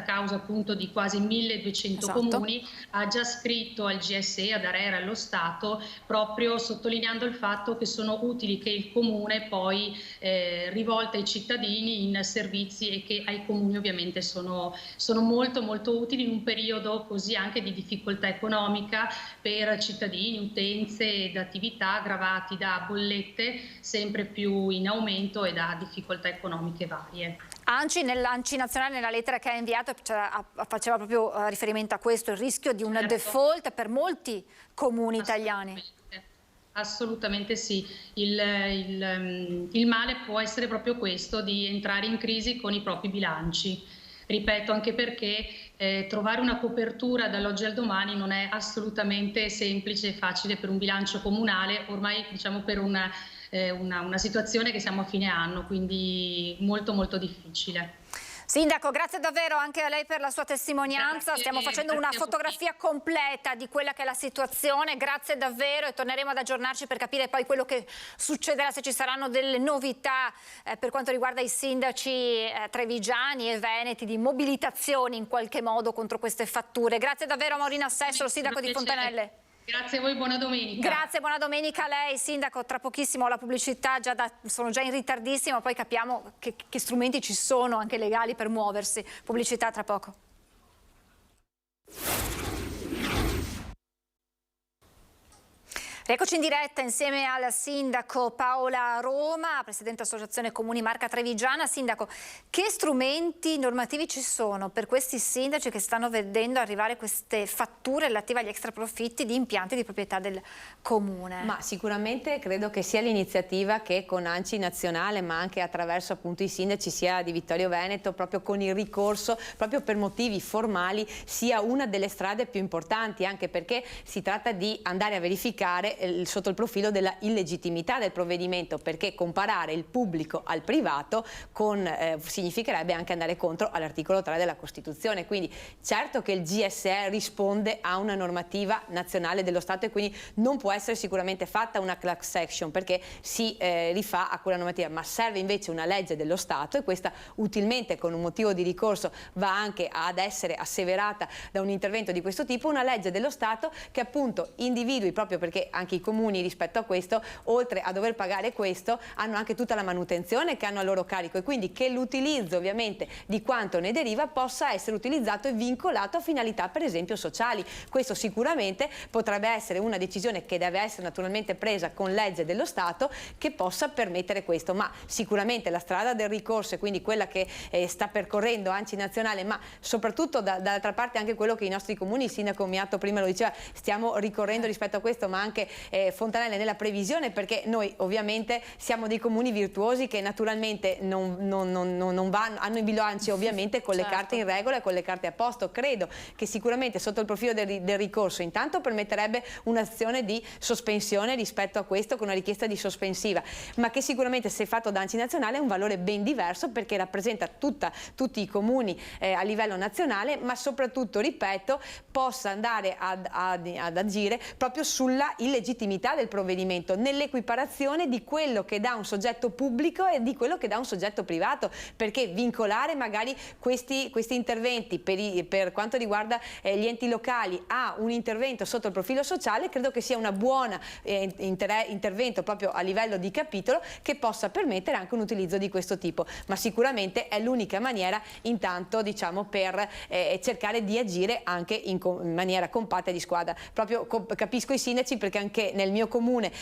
causa appunto di quasi 1200 comuni, ha già scritto al GSE, ad ARERA, allo Stato, proprio sottolineando il fatto che sono utili, che il comune poi rivolta ai cittadini in servizi, e che ai comuni ovviamente sono molto molto utili in un periodo così anche di difficoltà economica per cittadini, utenze ed attività aggravati da bollette sempre più in aumento e da difficoltà economiche varie. Nell'ANCI nazionale, nella lettera che ha inviato, faceva proprio riferimento a questo, il rischio di un default per molti comuni italiani. Assolutamente sì, il male può essere proprio questo, di entrare in crisi con i propri bilanci. Ripeto, anche perché trovare una copertura dall'oggi al domani non è assolutamente semplice e facile per un bilancio comunale, ormai diciamo per una situazione che siamo a fine anno, quindi molto molto difficile. Sindaco, grazie davvero anche a lei per la sua testimonianza. Stiamo facendo una fotografia completa di quella che è la situazione. Grazie davvero e torneremo ad aggiornarci per capire poi quello che succederà, se ci saranno delle novità per quanto riguarda i sindaci trevigiani e veneti di mobilitazione in qualche modo contro queste fatture. Grazie davvero a Maureen Assessolo, sindaco di Fontanelle. Grazie a voi, buona domenica. Grazie, buona domenica a lei, sindaco. Tra pochissimo la pubblicità, sono già in ritardissimo, poi capiamo che strumenti ci sono anche legali per muoversi. Pubblicità tra poco. Eccoci in diretta insieme al sindaco Paola Roma, presidente Associazione Comuni Marca Trevigiana. Sindaco, che strumenti normativi ci sono per questi sindaci che stanno vedendo arrivare queste fatture relative agli extraprofitti di impianti di proprietà del comune? Ma sicuramente credo che sia l'iniziativa che con ANCI nazionale, ma anche attraverso appunto i sindaci sia di Vittorio Veneto, proprio con il ricorso, proprio per motivi formali, sia una delle strade più importanti, anche perché si tratta di andare a verificare sotto il profilo della illegittimità del provvedimento, perché comparare il pubblico al privato significherebbe anche andare contro all'articolo 3 della Costituzione. Quindi certo che il GSE risponde a una normativa nazionale dello Stato e quindi non può essere sicuramente fatta una class action perché si rifà a quella normativa, ma serve invece una legge dello Stato e questa utilmente con un motivo di ricorso va anche ad essere asseverata da un intervento di questo tipo, una legge dello Stato che appunto individui, proprio perché anche i comuni rispetto a questo, oltre a dover pagare questo, hanno anche tutta la manutenzione che hanno a loro carico e quindi che l'utilizzo ovviamente di quanto ne deriva possa essere utilizzato e vincolato a finalità per esempio sociali. Questo sicuramente potrebbe essere una decisione che deve essere naturalmente presa con legge dello Stato che possa permettere questo, ma sicuramente la strada del ricorso e quindi quella che sta percorrendo ANCI nazionale, ma soprattutto dall'altra parte anche quello che i nostri comuni, il sindaco Miatto prima lo diceva, stiamo ricorrendo rispetto a questo, ma anche Fontanelle nella previsione, perché noi ovviamente siamo dei comuni virtuosi che naturalmente hanno i bilanci ovviamente con le carte in regola e con le carte a posto. Credo che sicuramente sotto il profilo del ricorso intanto permetterebbe un'azione di sospensione rispetto a questo con una richiesta di sospensiva, ma che sicuramente se fatto da ANCI nazionale è un valore ben diverso perché rappresenta tutti i comuni a livello nazionale, ma soprattutto, ripeto, possa andare ad agire proprio sulla illegittimità del provvedimento, nell'equiparazione di quello che dà un soggetto pubblico e di quello che dà un soggetto privato, perché vincolare magari questi interventi per quanto riguarda gli enti locali a un intervento sotto il profilo sociale credo che sia una buona intervento proprio a livello di capitolo che possa permettere anche un utilizzo di questo tipo, ma sicuramente è l'unica maniera intanto diciamo per cercare di agire anche in maniera compatta e di squadra. Proprio capisco i sindaci perché anche nel mio comune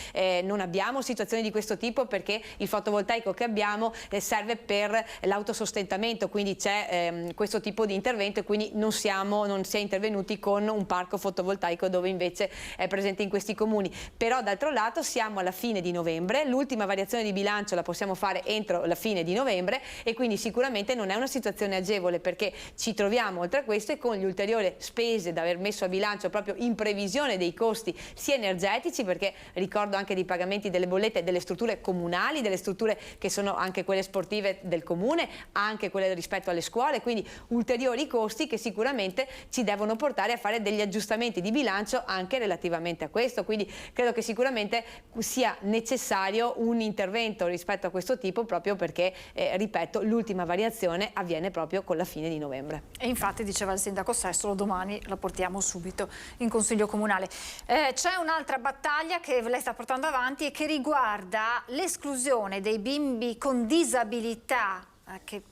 non abbiamo situazioni di questo tipo perché il fotovoltaico che abbiamo serve per l'autosostentamento, quindi c'è questo tipo di intervento e quindi non si è intervenuti con un parco fotovoltaico dove invece è presente in questi comuni. Però d'altro lato siamo alla fine di novembre, l'ultima variazione di bilancio la possiamo fare entro la fine di novembre e quindi sicuramente non è una situazione agevole perché ci troviamo oltre a questo e con gli ulteriori spese da aver messo a bilancio proprio in previsione dei costi sia energetici, perché ricordo anche dei pagamenti delle bollette delle strutture comunali, delle strutture che sono anche quelle sportive del comune, anche quelle rispetto alle scuole, quindi ulteriori costi che sicuramente ci devono portare a fare degli aggiustamenti di bilancio anche relativamente a questo, quindi credo che sicuramente sia necessario un intervento rispetto a questo tipo proprio perché, ripeto, l'ultima variazione avviene proprio con la fine di novembre. E infatti diceva il sindaco Sessolo, domani la portiamo subito in Consiglio Comunale. C'è un'altra battaglia che lei sta portando avanti e che riguarda l'esclusione dei bimbi con disabilità che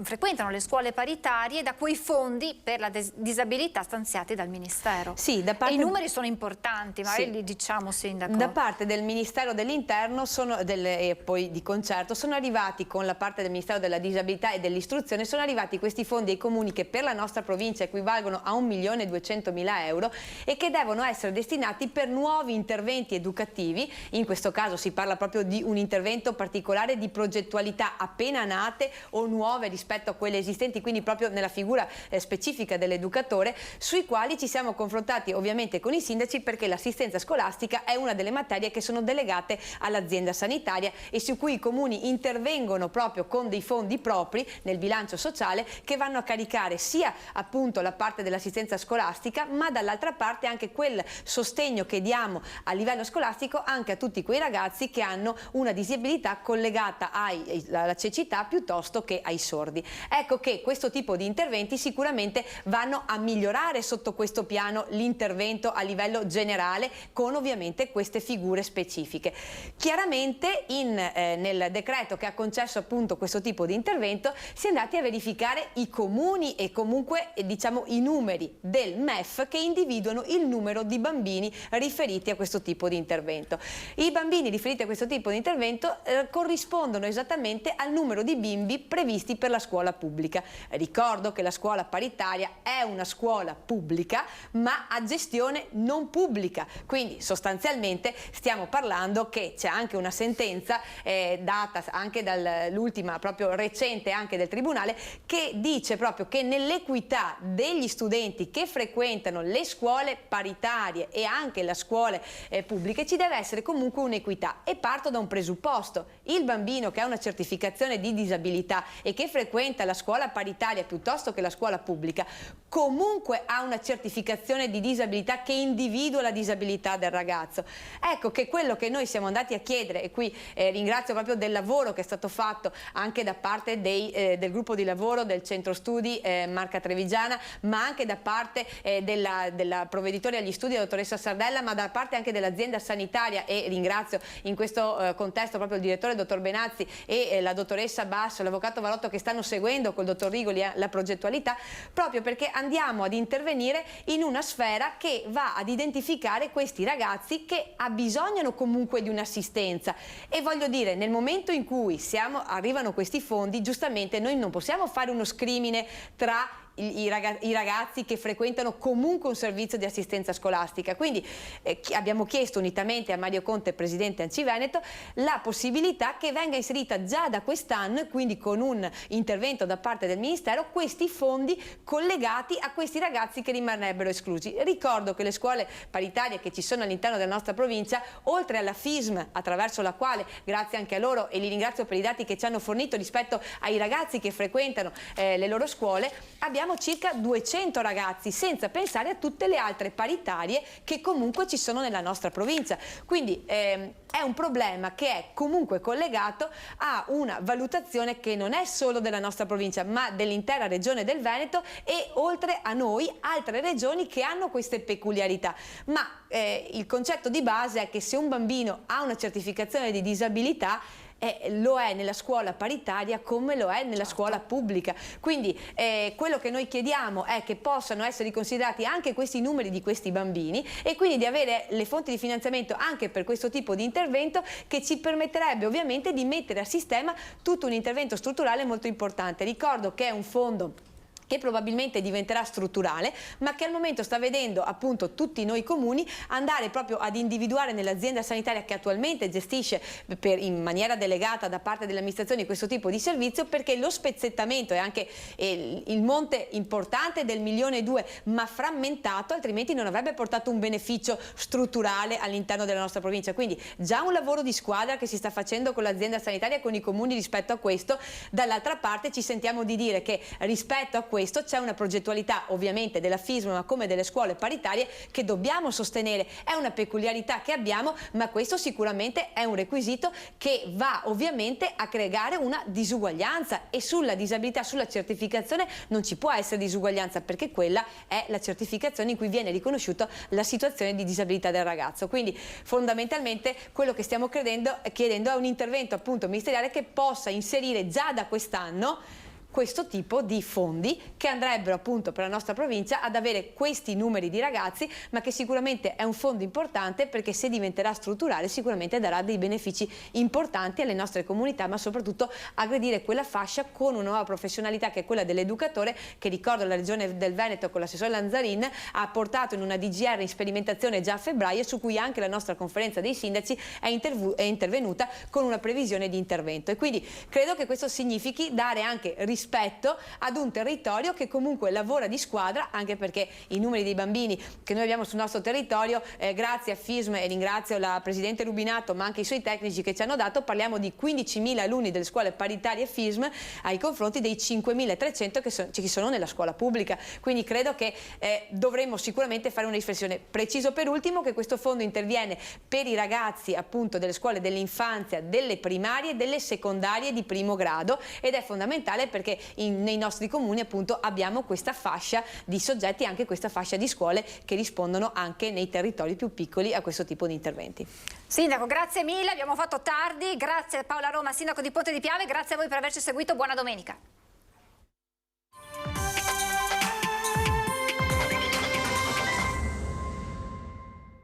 frequentano le scuole paritarie da quei fondi per la disabilità stanziati dal Ministero. Sì, e i numeri sono importanti, ma li diciamo, sindaco. Da parte del Ministero dell'Interno e poi di concerto sono arrivati con la parte del Ministero della Disabilità e dell'Istruzione, sono arrivati questi fondi ai comuni che per la nostra provincia equivalgono a 1.200.000 euro e che devono essere destinati per nuovi interventi educativi. In questo caso si parla proprio di un intervento particolare di progettualità appena nate o nuove rispetto a quelle esistenti, quindi proprio nella figura specifica dell'educatore, sui quali ci siamo confrontati ovviamente con i sindaci, perché l'assistenza scolastica è una delle materie che sono delegate all'azienda sanitaria e su cui i comuni intervengono proprio con dei fondi propri nel bilancio sociale, che vanno a caricare sia appunto la parte dell'assistenza scolastica, ma dall'altra parte anche quel sostegno che diamo a livello scolastico anche a tutti quei ragazzi che hanno una disabilità collegata alla cecità piuttosto che ai sordi. Ecco che questo tipo di interventi sicuramente vanno a migliorare sotto questo piano l'intervento a livello generale, con ovviamente queste figure specifiche. Chiaramente nel decreto che ha concesso appunto questo tipo di intervento si è andati a verificare i comuni e comunque diciamo i numeri del MEF che individuano il numero di bambini riferiti a questo tipo di intervento. I bambini riferiti a questo tipo di intervento corrispondono esattamente al numero di bimbi previsti per la scuola pubblica. Ricordo che la scuola paritaria è una scuola pubblica ma a gestione non pubblica, quindi sostanzialmente stiamo parlando che c'è anche una sentenza data anche dall'ultima proprio recente anche del Tribunale, che dice proprio che nell'equità degli studenti che frequentano le scuole paritarie e anche le scuole pubbliche ci deve essere comunque un'equità, e parto da un presupposto: il bambino che ha una certificazione di disabilità e che frequenta la scuola paritaria piuttosto che la scuola pubblica comunque ha una certificazione di disabilità che individua la disabilità del ragazzo. Ecco che quello che noi siamo andati a chiedere, e qui ringrazio proprio del lavoro che è stato fatto anche da parte del gruppo di lavoro del centro studi Marca Trevigiana, ma anche da parte della provveditore agli studi, la dottoressa Sardella, ma da parte anche dell'azienda sanitaria, e ringrazio in questo contesto proprio il direttore dottor Benazzi e la dottoressa Basso, l'avvocato Varotto, che stanno seguendo col dottor Rigoli la progettualità, proprio perché andiamo ad intervenire in una sfera che va ad identificare questi ragazzi che abbisognano comunque di un'assistenza. E voglio dire, nel momento in cui arrivano questi fondi, giustamente noi non possiamo fare uno scrimine tra i ragazzi che frequentano comunque un servizio di assistenza scolastica. Quindi abbiamo chiesto unitamente a Mario Conte, presidente ANCI Veneto, la possibilità che venga inserita già da quest'anno, e quindi con un intervento da parte del Ministero, questi fondi collegati a questi ragazzi che rimarrebbero esclusi. Ricordo che le scuole paritarie che ci sono all'interno della nostra provincia, oltre alla FISM, attraverso la quale, grazie anche a loro e li ringrazio per i dati che ci hanno fornito rispetto ai ragazzi che frequentano le loro scuole, abbiamo circa 200 ragazzi, senza pensare a tutte le altre paritarie che comunque ci sono nella nostra provincia. Quindi è un problema che è comunque collegato a una valutazione che non è solo della nostra provincia, ma dell'intera regione del Veneto, e oltre a noi altre regioni che hanno queste peculiarità. Ma il concetto di base è che se un bambino ha una certificazione di disabilità, lo è nella scuola paritaria come lo è nella scuola pubblica. Quindi quello che noi chiediamo è che possano essere considerati anche questi numeri di questi bambini, e quindi di avere le fonti di finanziamento anche per questo tipo di intervento, che ci permetterebbe ovviamente di mettere a sistema tutto un intervento strutturale molto importante. Ricordo che è un fondo che probabilmente diventerà strutturale, ma che al momento sta vedendo appunto tutti noi comuni andare proprio ad individuare nell'azienda sanitaria che attualmente gestisce in maniera delegata da parte delle amministrazioni questo tipo di servizio, perché lo spezzettamento è anche il monte importante del 1,2 milioni, ma frammentato, altrimenti non avrebbe portato un beneficio strutturale all'interno della nostra provincia. Quindi già un lavoro di squadra che si sta facendo con l'azienda sanitaria e con i comuni rispetto a questo. Dall'altra parte ci sentiamo di dire che rispetto a questo c'è una progettualità ovviamente della FISM, ma come delle scuole paritarie, che dobbiamo sostenere. È una peculiarità che abbiamo, ma questo sicuramente è un requisito che va ovviamente a creare una disuguaglianza, e sulla disabilità, sulla certificazione non ci può essere disuguaglianza, perché quella è la certificazione in cui viene riconosciuta la situazione di disabilità del ragazzo. Quindi fondamentalmente quello che stiamo chiedendo è un intervento appunto ministeriale che possa inserire già da quest'anno questo tipo di fondi che andrebbero appunto per la nostra provincia ad avere questi numeri di ragazzi, ma che sicuramente è un fondo importante, perché se diventerà strutturale sicuramente darà dei benefici importanti alle nostre comunità, ma soprattutto aggredire quella fascia con una nuova professionalità che è quella dell'educatore, che ricordo la Regione del Veneto con l'assessore Lanzarin ha portato in una DGR in sperimentazione già a febbraio, su cui anche la nostra conferenza dei sindaci è intervenuta con una previsione di intervento. E quindi credo che questo significhi dare anche rispetto ad un territorio che comunque lavora di squadra, anche perché i numeri dei bambini che noi abbiamo sul nostro territorio, grazie a FISM, e ringrazio la Presidente Rubinato ma anche i suoi tecnici che ci hanno dato, parliamo di 15.000 alunni delle scuole paritarie FISM ai confronti dei 5.300 che ci sono nella scuola pubblica. Quindi credo che dovremmo sicuramente fare una riflessione. Preciso per ultimo che questo fondo interviene per i ragazzi appunto delle scuole dell'infanzia, delle primarie e delle secondarie di primo grado, ed è fondamentale perché nei nostri comuni appunto abbiamo questa fascia di soggetti, anche questa fascia di scuole che rispondono anche nei territori più piccoli a questo tipo di interventi. Sindaco, grazie mille, abbiamo fatto tardi, grazie a Paola Roma, sindaco di Ponte di Piave, grazie a voi per averci seguito, buona domenica.